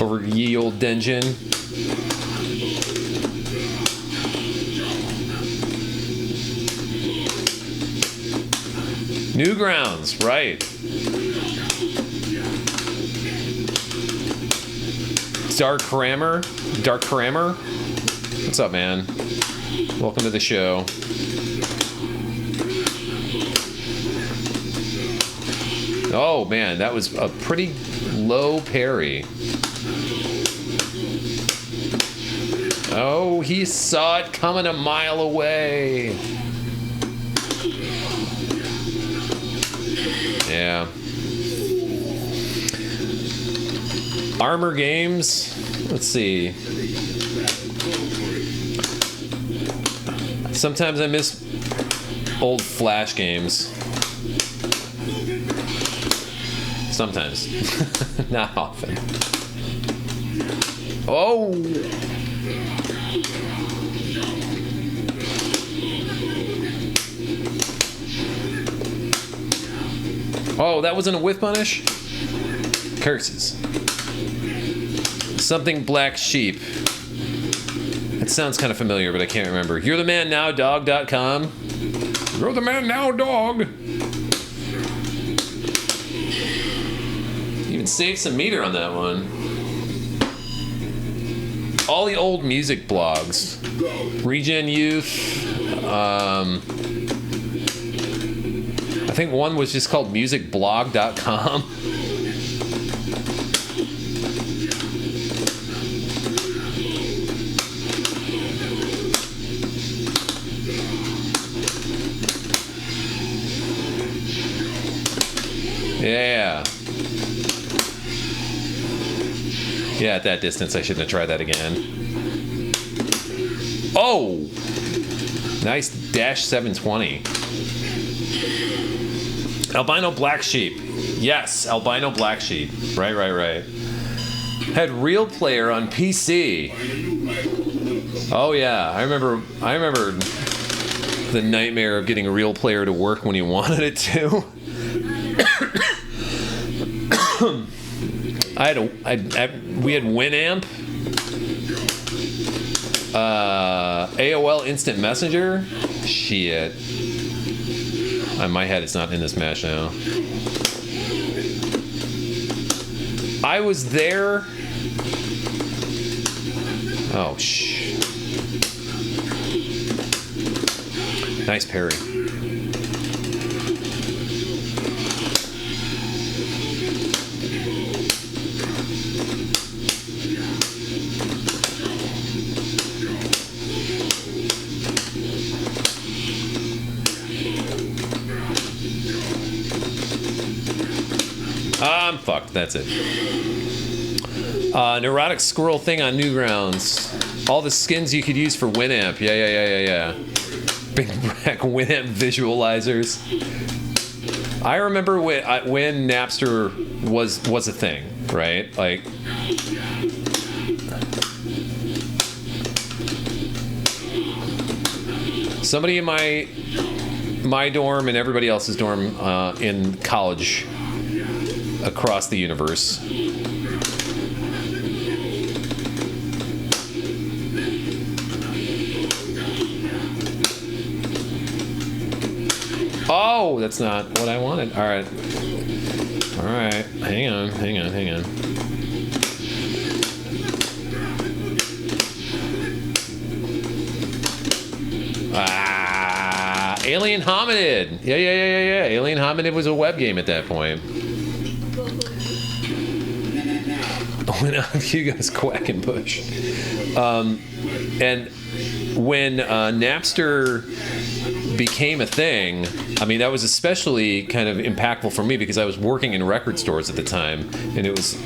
Over ye old Denjin. Newgrounds, right. Dark Crammer. What's up, man? Welcome to the show. Oh, man, that was a pretty low parry. Oh, he saw it coming a mile away. Yeah. Armor Games. Let's see. Sometimes I miss old Flash games. Sometimes. Not often. Oh! Oh, that wasn't a whiff punish? Curses. Something Black Sheep. It sounds kind of familiar, but I can't remember. You're the man now, dog.com. You're the man now, dog. Even saved some meter on that one. All the old music blogs. Regen Youth. I think one was just called musicblog.com. Yeah. Yeah, at that distance, I shouldn't have tried that again. Oh! Nice dash 720. Albino Black Sheep. Yes, albino black sheep. Right. Had Real Player on PC. Oh yeah, I remember the nightmare of getting a Real Player to work when you wanted it to. We had Winamp, AOL Instant Messenger. Shit. In my head, it's not in this match now. I was there. Oh, nice parry. I'm fucked. That's it. Neurotic squirrel thing on Newgrounds. All the skins you could use for Winamp. Yeah. Bring back Winamp visualizers. I remember when Napster was a thing, right? Like, somebody in my dorm and everybody else's dorm in college across the universe. Oh, that's not what I wanted. All right. Hang on. Alien Hominid. Yeah. Alien Hominid was a web game at that point. Went on Hugo's Quackenbush. And when Napster became a thing, I mean, that was especially kind of impactful for me because I was working in record stores at the time, and it was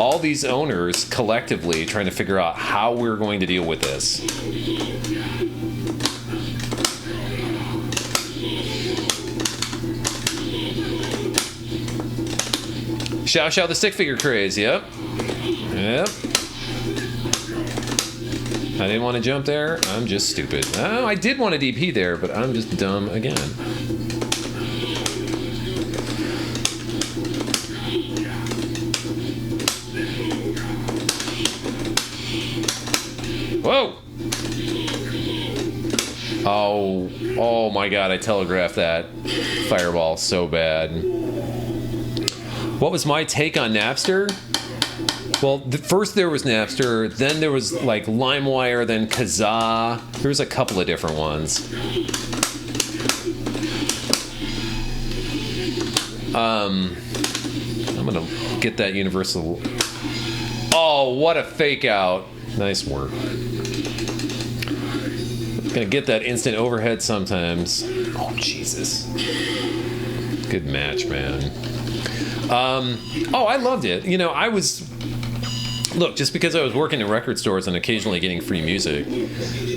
all these owners collectively trying to figure out how we were going to deal with this. Xiao the stick figure craze, yep. I didn't want to jump there. I'm just stupid. Oh, I did want a DP there, but I'm just dumb again. Whoa! Oh my god, I telegraphed that fireball so bad. What was my take on Napster? Well, first there was Napster, then there was like LimeWire, then Kazaa. There was a couple of different ones. I'm gonna get that universal. Oh, what a fake out! Nice work. Gonna get that instant overhead sometimes. Oh Jesus! Good match, man. I loved it. You know, look, just because I was working in record stores and occasionally getting free music,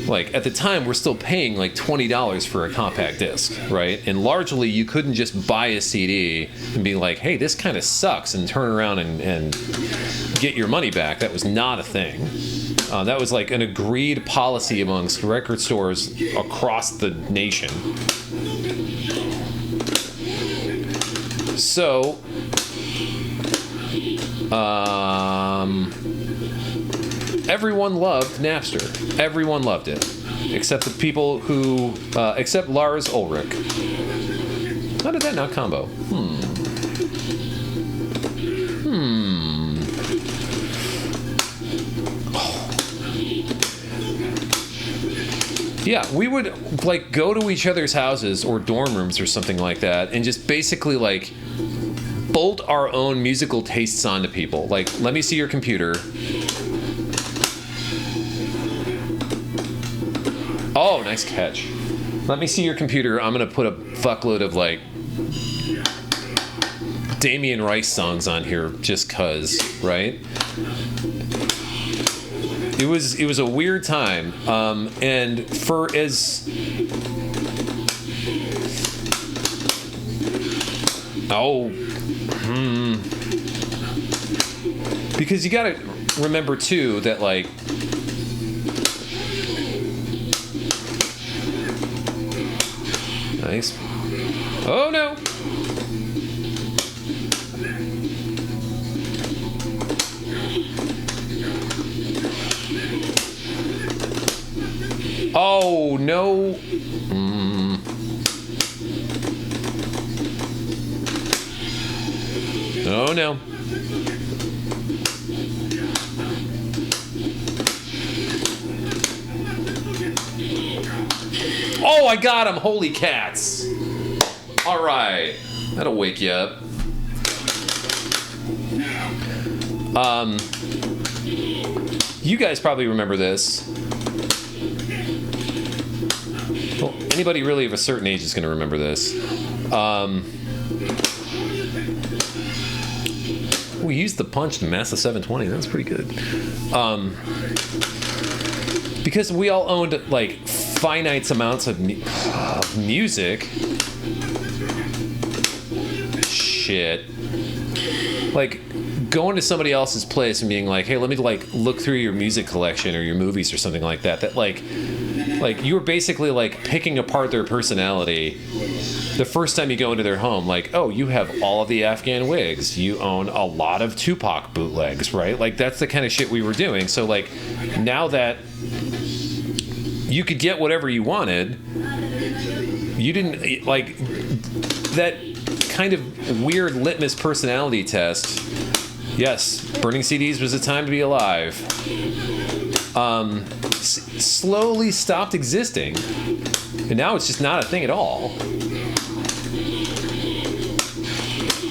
like at the time we're still paying like $20 for a compact disc, right? And largely you couldn't just buy a CD and be like, hey, this kind of sucks, and turn around and get your money back. That was not a thing. That was like an agreed policy amongst record stores across the nation. So, everyone loved Napster. Everyone loved it, except the people who, except Lars Ulrich. How did that not combo? Yeah, we would like go to each other's houses or dorm rooms or something like that, and just basically like bolt our own musical tastes onto people. Like, let me see your computer. Oh, nice catch. Let me see your computer. I'm gonna put a fuckload of like Damien Rice songs on here just cause, right? It was a weird time, and for as Oh. Because you gotta remember, too, that, like... Nice. Oh, no! Oh, no. Oh, no. Oh, I got him. Holy cats. All right. That'll wake you up. You guys probably remember this. Well, anybody really of a certain age is going to remember this. We used the punch to mass the 720. That's pretty good. Because we all owned, like, finite amounts of music. Shit. Like, going to somebody else's place and being like, hey, let me, like, look through your music collection or your movies or something like that. That, like you were basically, like, picking apart their personality the first time you go into their home. Like, oh, you have all of the Afghan wigs. You own a lot of Tupac bootlegs, right? Like, that's the kind of shit we were doing. So, like, now that you could get whatever you wanted, you didn't, like, that kind of weird litmus personality test. Yes, burning CDs was a time to be alive. Slowly stopped existing, and now it's just not a thing at all.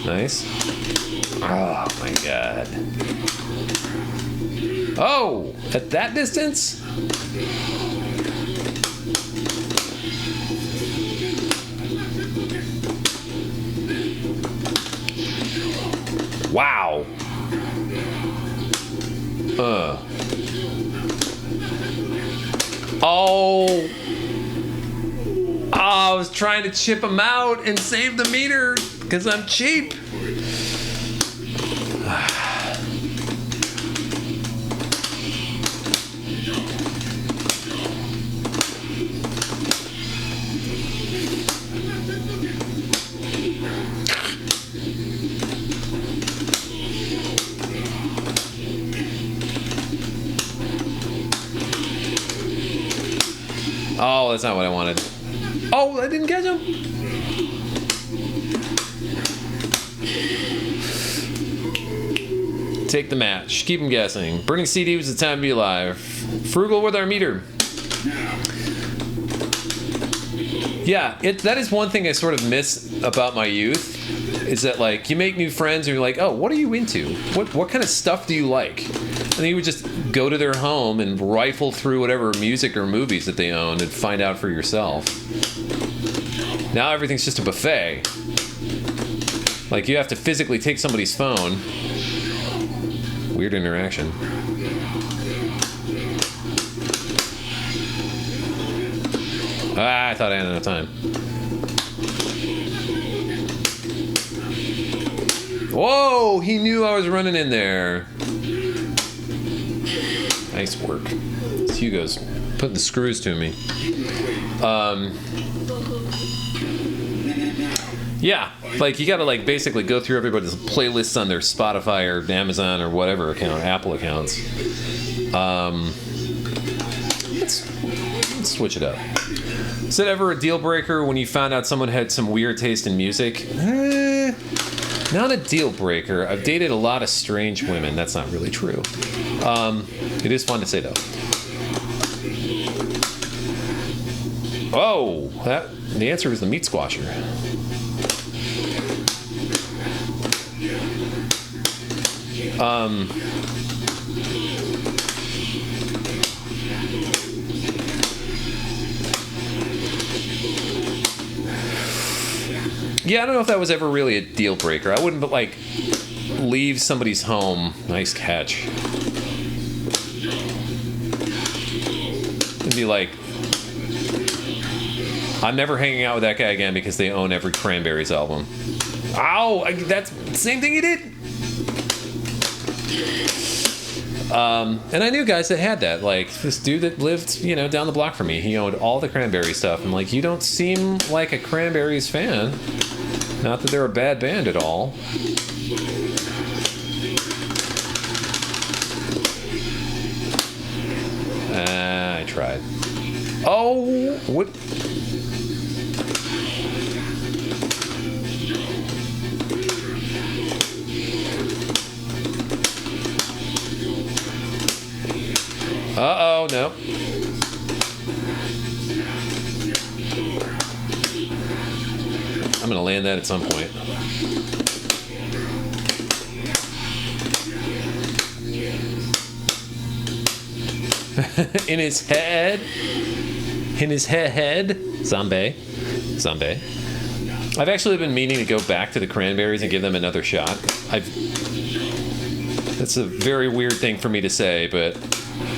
Nice. Oh my god. Oh, at that distance? Wow. Oh, I was trying to chip him out and save the meter because I'm cheap. Oh, that's not what I wanted. Oh, I didn't catch him. Take the match. Keep him guessing. Burning CD was the time to be alive. Frugal with our meter. Yeah, that is one thing I sort of miss about my youth. Is that, like, you make new friends and you're like, oh, what are you into? What kind of stuff do you like? And then you would just go to their home and rifle through whatever music or movies that they own and find out for yourself. Now everything's just a buffet. Like, you have to physically take somebody's phone. Weird interaction. I thought I had enough time. Whoa, he knew I was running in there. Nice work. Hugo's putting the screws to me. Yeah, like, you gotta, like, basically go through everybody's playlists on their Spotify or Amazon or whatever account, Apple accounts. Let's switch it up. Is it ever a deal breaker when you found out someone had some weird taste in music? Not a deal breaker. I've dated a lot of strange women. That's not really true. It is fun to say, though. Oh, the answer is the meat squasher. Yeah, I don't know if that was ever really a deal breaker. I wouldn't, like, leave somebody's home. Nice catch. And be like, I'm never hanging out with that guy again because they own every Cranberries album. Ow! That's the same thing he did. And I knew guys that had that. Like, this dude that lived, down the block from me, he owned all the Cranberry stuff. I'm like, you don't seem like a Cranberries fan. Not that they're a bad band at all. I tried. Oh, what? Uh-oh, no. I'm gonna land that at some point. In his head. In his head. Zombie. I've actually been meaning to go back to the Cranberries and give them another shot. That's a very weird thing for me to say, but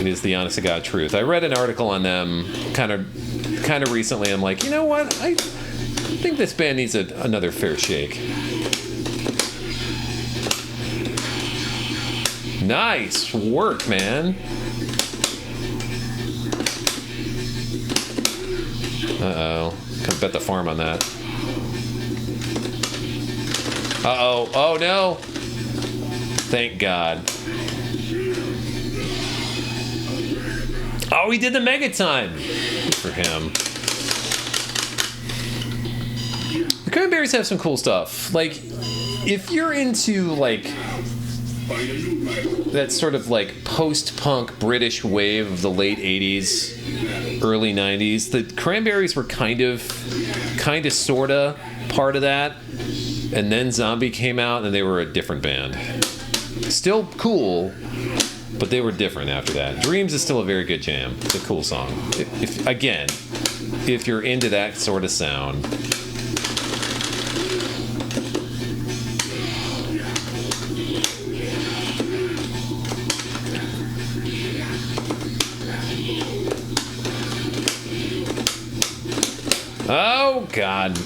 it is the honest to God truth. I read an article on them kind of recently. I'm like, you know what? I think this band needs another fair shake. Nice work, man. Uh-oh. Come bet the farm on that. Uh-oh. Oh, no. Thank God. Oh, he did the mega time. Good for him. The Cranberries have some cool stuff. Like, if you're into, like, that sort of, like, post-punk British wave of the late 80s, early 90s, the Cranberries were kind of, sorta part of that. And then Zombie came out, and they were a different band. Still cool, but they were different after that. Dreams is still a very good jam. It's a cool song. If you're into that sort of sound. Oh, God.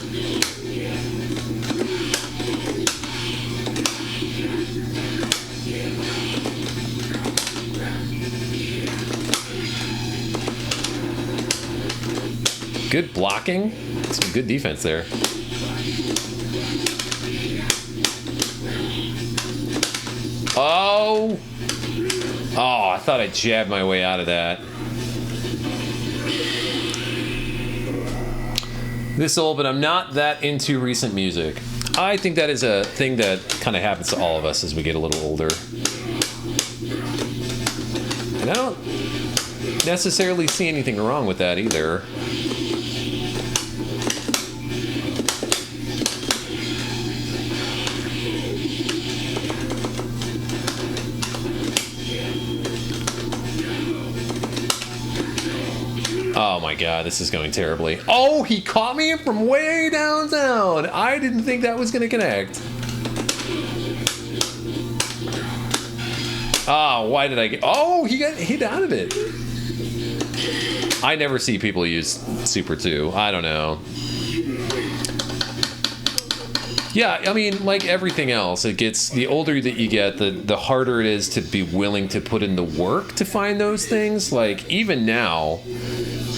Good blocking. Some good defense there. Oh! Oh, I thought I jabbed my way out of that. This old, but I'm not that into recent music. I think that is a thing that kind of happens to all of us as we get a little older. And I don't necessarily see anything wrong with that either. Oh my God, this is going terribly. Oh, he caught me from way downtown. I didn't think that was going to connect. Oh, why did I get... Oh, he got hit out of it. I never see people use Super 2. I don't know. Yeah, I mean, like everything else, it gets... The older that you get, the harder it is to be willing to put in the work to find those things. Like, even now...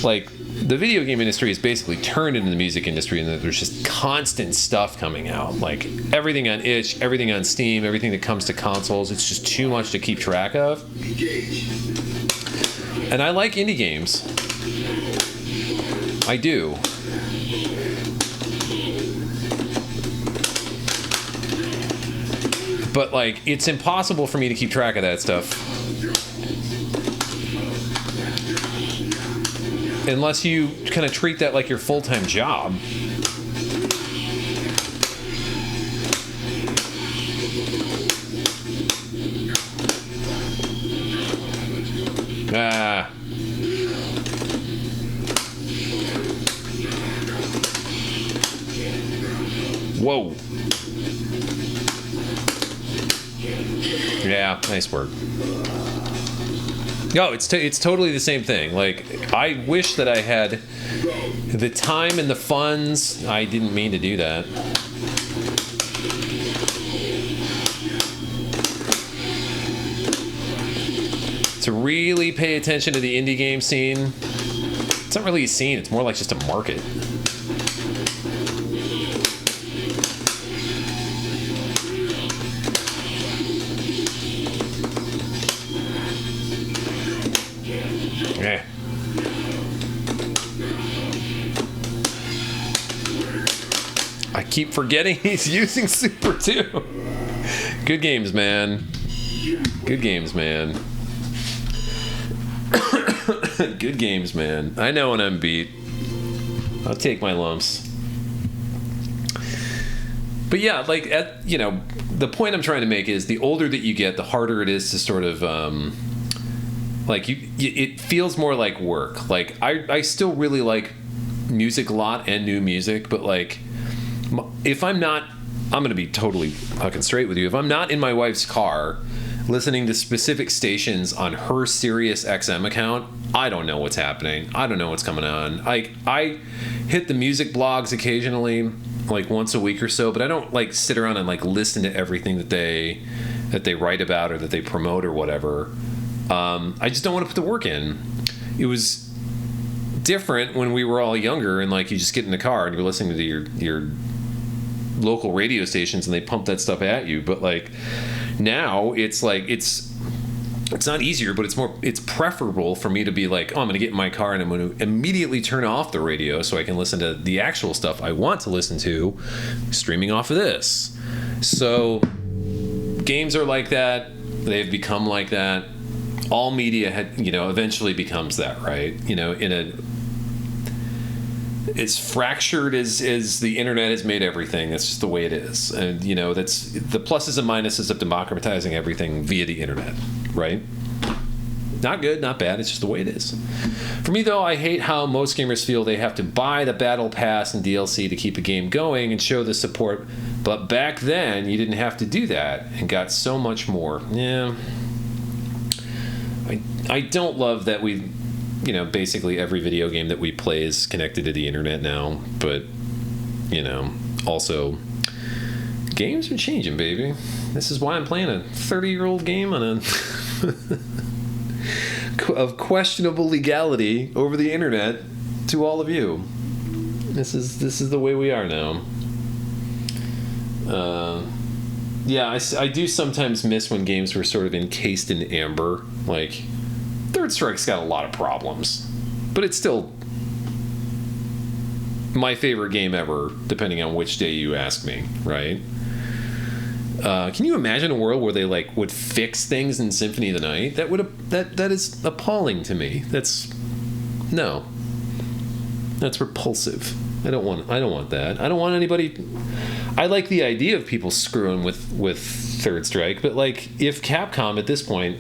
Like, the video game industry is basically turned into the music industry, and there's just constant stuff coming out. Like, everything on itch, everything on Steam, everything that comes to consoles, it's just too much to keep track of. And I like indie games. I do. But, like, it's impossible for me to keep track of that stuff. Unless you kind of treat that like your full-time job. Ah. Whoa. Yeah, nice work. No, it's totally the same thing. Like, I wish that I had the time and the funds. I didn't mean to do that. to really pay attention to the indie game scene. It's not really a scene, it's more like just a market. Yeah. I keep forgetting he's using Super 2. Good games, man. Good games, man. Good games, man. I know when I'm beat. I'll take my lumps. But yeah, like, the point I'm trying to make is the older that you get, the harder it is to sort of, it feels more like work. Like, I still really like music a lot and new music, but like, if I'm going to be totally fucking straight with you. If I'm not in my wife's car listening to specific stations on her Sirius XM account, I don't know what's happening. I don't know what's coming on. I hit the music blogs occasionally, like once a week or so, but I don't like sit around and like listen to everything that they write about or that they promote or whatever. I just don't want to put the work in. It was different when we were all younger and like you just get in the car and you're listening to your local radio stations and they pump that stuff at you. But like now it's like it's not easier, but it's preferable for me to be like, oh, I'm gonna get in my car and I'm gonna immediately turn off the radio so I can listen to the actual stuff I want to listen to streaming off of this. So games are like that. They've become like that. All media eventually becomes that, right? It's fractured as the internet has made everything. That's just the way it is. And, that's the pluses and minuses of democratizing everything via the internet, right? Not good, not bad. It's just the way it is. For me, though, I hate how most gamers feel they have to buy the battle pass and DLC to keep a game going and show the support. But back then, you didn't have to do that and got so much more. Yeah. I don't love that we... basically every video game that we play is connected to the internet now, but, also, games are changing, baby. This is why I'm playing a 30-year-old game on of questionable legality over the internet to all of you. This is the way we are now. I do sometimes miss when games were sort of encased in amber, like... Third Strike's got a lot of problems, but it's still my favorite game ever, depending on which day you ask me, right? Can you imagine a world where they would fix things in Symphony of the Night? That is appalling to me. That's repulsive. I don't want that. I don't want anybody. I like the idea of people screwing with Third Strike, but if Capcom at this point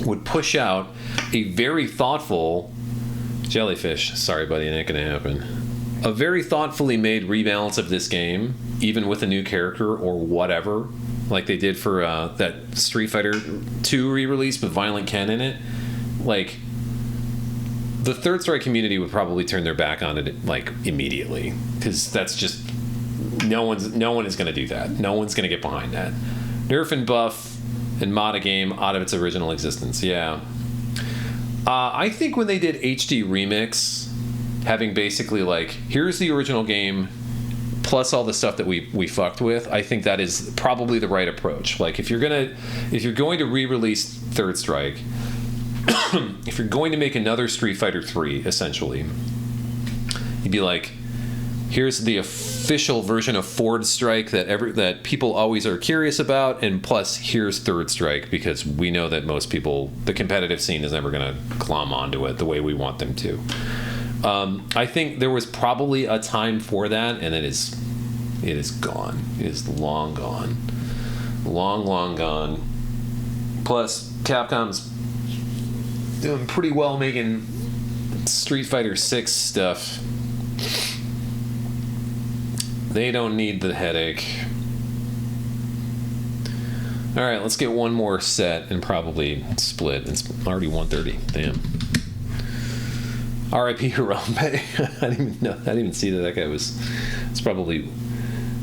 would push out a very thoughtful jellyfish. Sorry, buddy, it ain't gonna happen. A very thoughtfully made rebalance of this game, even with a new character or whatever, like they did for that Street Fighter 2 re-release with Violent Ken in it. The Third Strike community would probably turn their back on it immediately, because that's just no one is gonna do that. No one's gonna get behind that. Nerf and buff and mod a game out of its original existence. Yeah. I think when they did HD Remix, having basically here's the original game plus all the stuff that we fucked with, I think that is probably the right approach. If you're going to re-release Third Strike, if you're going to make another Street Fighter 3, essentially, you'd be like, here's the official version of Ford Strike that people always are curious about, and plus here's Third Strike, because we know that most people, the competitive scene is never going to clomb onto it the way we want them to. I think there was probably a time for that, and it is gone. It is long gone. Long gone. Plus, Capcom's doing pretty well making Street Fighter 6 stuff. They don't need the headache. All right, let's get one more set and probably split. It's already 1:30. Damn. R.I.P. Harambe. I didn't even see that guy was. It's probably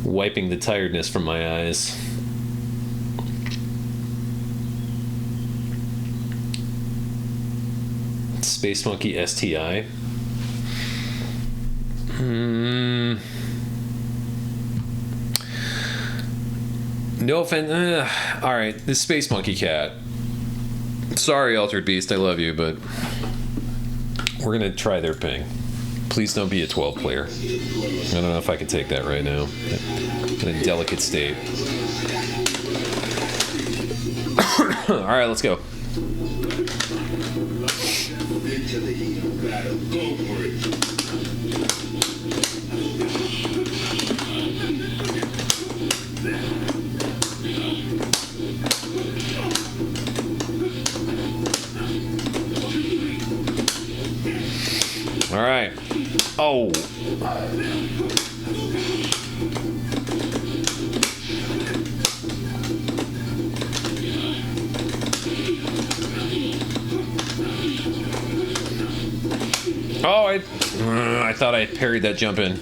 wiping the tiredness from my eyes. Space Monkey STI. No offense. All right, this Space Monkey cat. Sorry, Altered Beast, I love you, but we're gonna try their ping. Please don't be a 12 player. I don't know if I can take that right now. In a delicate state. All right, let's go. Into the heat of battle. Go for it. All right. Oh. Oh, I thought I parried that jump in.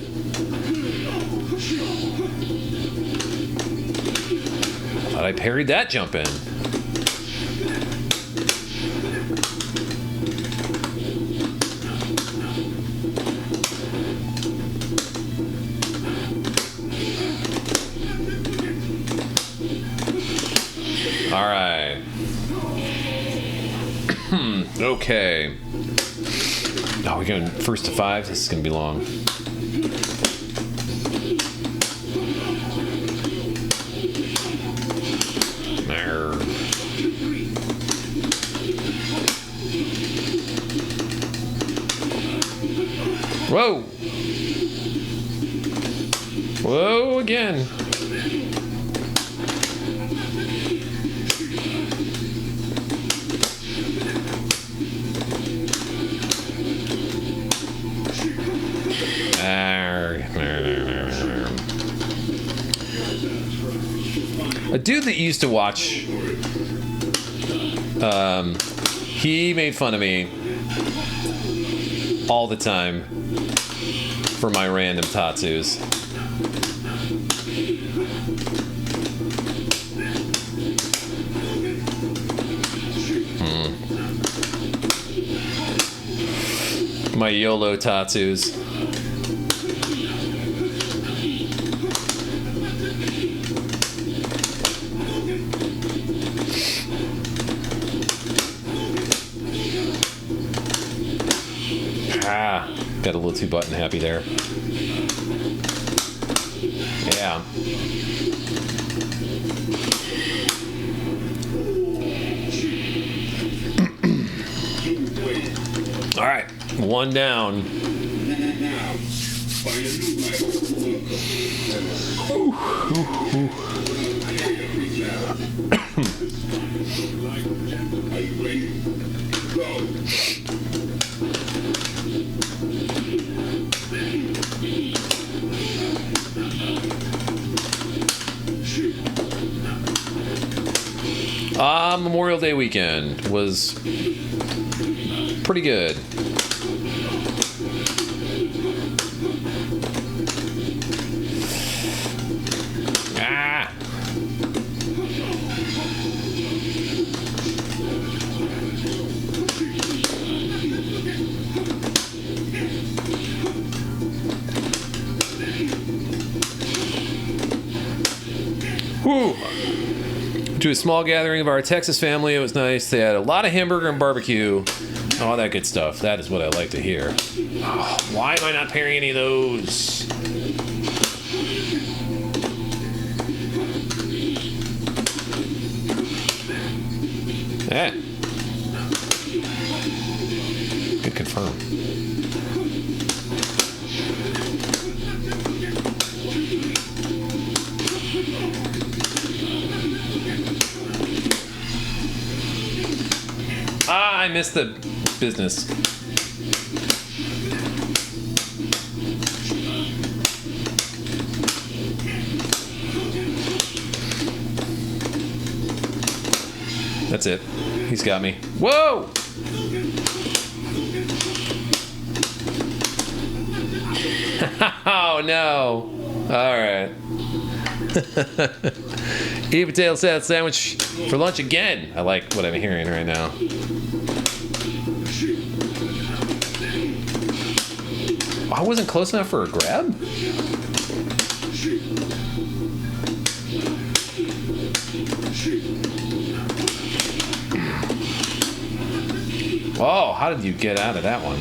I parried that jump in. All right. Okay. Oh, we're going first to 5. This is going to be long. Whoa! Whoa again. A dude that used to watch, he made fun of me all the time for my random tattoos. My YOLO tattoos. Got a little too button happy there. Yeah. All right, one down. Memorial Day weekend was pretty good. Ah. Whew. To a small gathering of our Texas family. It was nice. They had a lot of hamburger and barbecue. All that good stuff. That is what I like to hear. Oh, why am I not pairing any of those? Eh. Good confirm. I missed the business. That's it. He's got me. Whoa! Oh no! All right. Eat a potato salad sandwich for lunch again. I like what I'm hearing right now. I wasn't close enough for a grab? Oh, how did you get out of that one?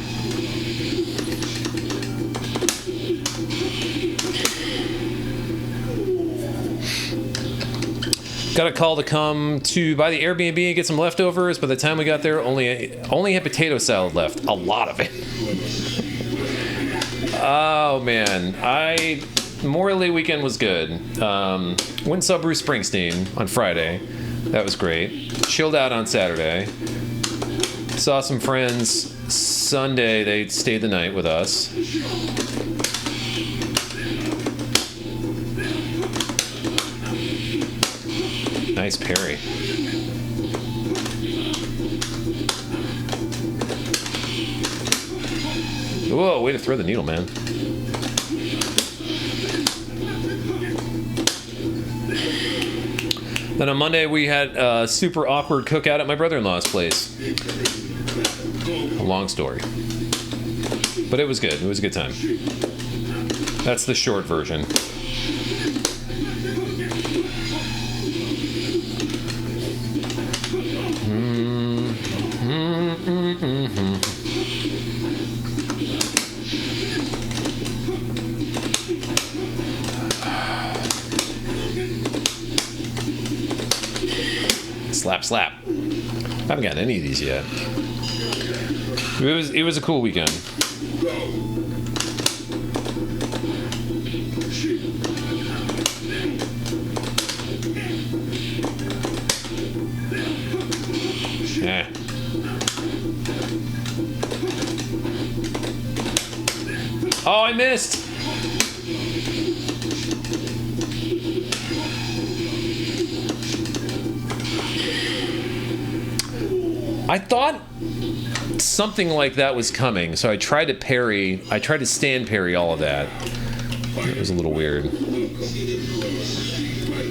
Got a call to come to buy the Airbnb and get some leftovers. By the time we got there, only had potato salad left. A lot of it. Oh man, Memorial Day weekend was good. Went and saw Bruce Springsteen on Friday. That was great. Chilled out on Saturday. Saw some friends Sunday. They stayed the night with us. Nice parry. Whoa, way to throw the needle, man. Then on Monday, we had a super awkward cookout at my brother-in-law's place. A long story. But it was good. It was a good time. That's the short version. Slap, slap. I haven't gotten any of these yet. It was a cool weekend. Yeah. Oh, I missed. I thought something like that was coming, so I tried to parry. I tried to stand parry all of that. It was a little weird.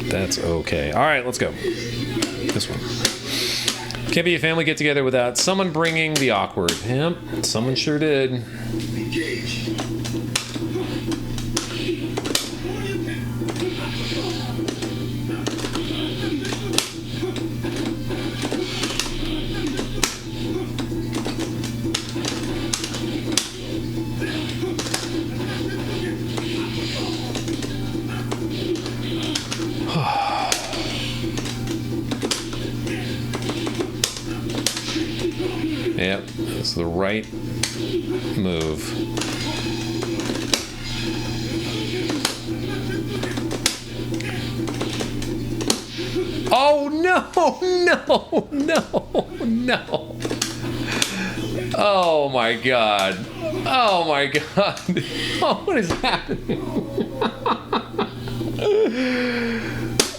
That's okay. All right, let's go. This one. Can't be a family get together without someone bringing the awkward. Yep, someone sure did. Yep, that's the right move. Oh no, no, no, no. Oh my god. Oh my god. Oh, what is happening?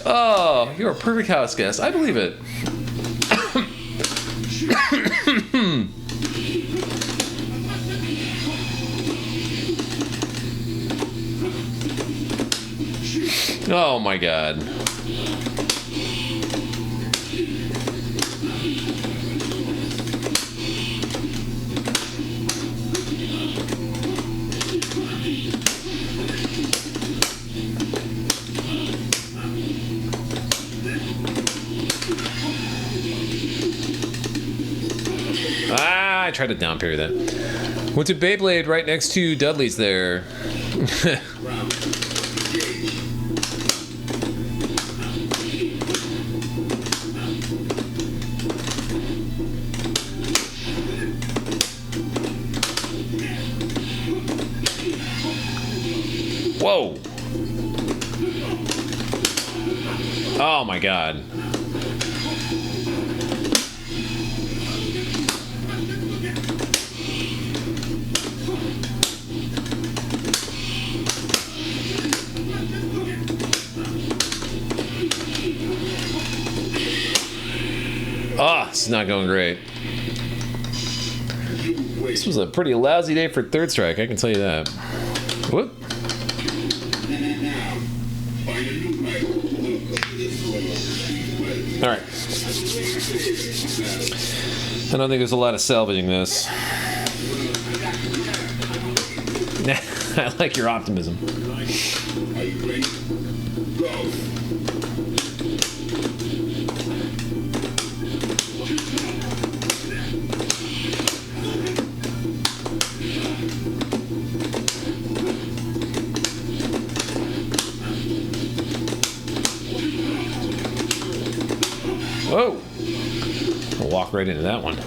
Oh, you're a perfect house guest. I believe it. Oh my god. I tried to down parry that. Went to Beyblade right next to Dudley's there. Whoa. Oh my god. Ah, this is not going great. This was a pretty lousy day for third strike, I can tell you that. Whoop. Alright. I don't think there's a lot of salvaging this. I like your optimism. Are you ready? Go. Whoa! I'll walk right into that one.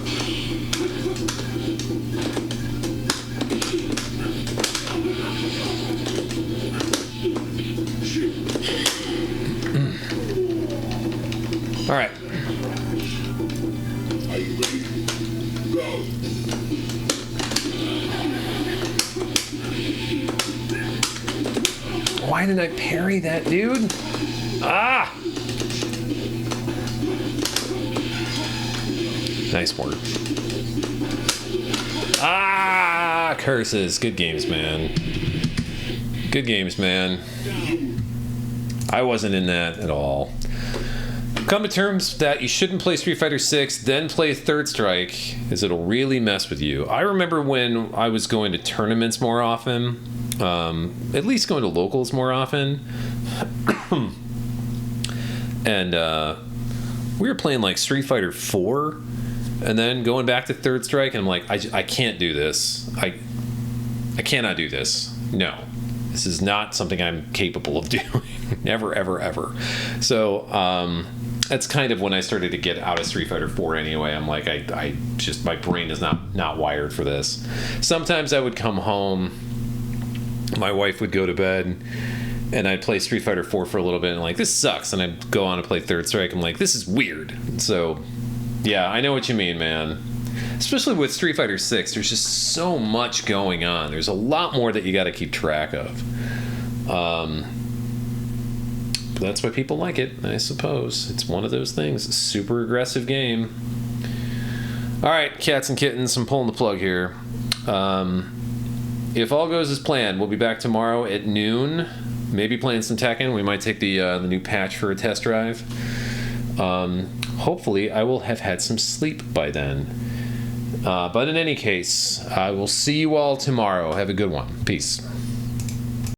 All right. Are you ready? Go. Why didn't I parry that, dude? Ah! Nice work. Ah! Curses. Good games, man. Good games, man. I wasn't in that at all. Come to terms that you shouldn't play Street Fighter 6, then play Third Strike, as it'll really mess with you. I remember when I was going to tournaments more often, at least going to locals more often, and we were playing like Street Fighter 4, and then going back to Third Strike, and I'm like, I can't do this. I cannot do this. No. This is not something I'm capable of doing. Never, ever, ever. So, that's kind of when I started to get out of Street Fighter 4 anyway. I'm like, I just, my brain is not wired for this. Sometimes I would come home, my wife would go to bed, and I'd play Street Fighter 4 for a little bit, and like, this sucks. And I'd go on to play Third Strike. I'm like, this is weird. So, yeah, I know what you mean, man. Especially with Street Fighter 6, there's just so much going on. There's a lot more that you got to keep track of. That's why people like it, I suppose. It's one of those things. A super aggressive game. All right, cats and kittens, I'm pulling the plug here. If all goes as planned, we'll be back tomorrow at noon. Maybe playing some Tekken. We might take the new patch for a test drive. Hopefully, I will have had some sleep by then. But in any case, I will see you all tomorrow. Have a good one. Peace.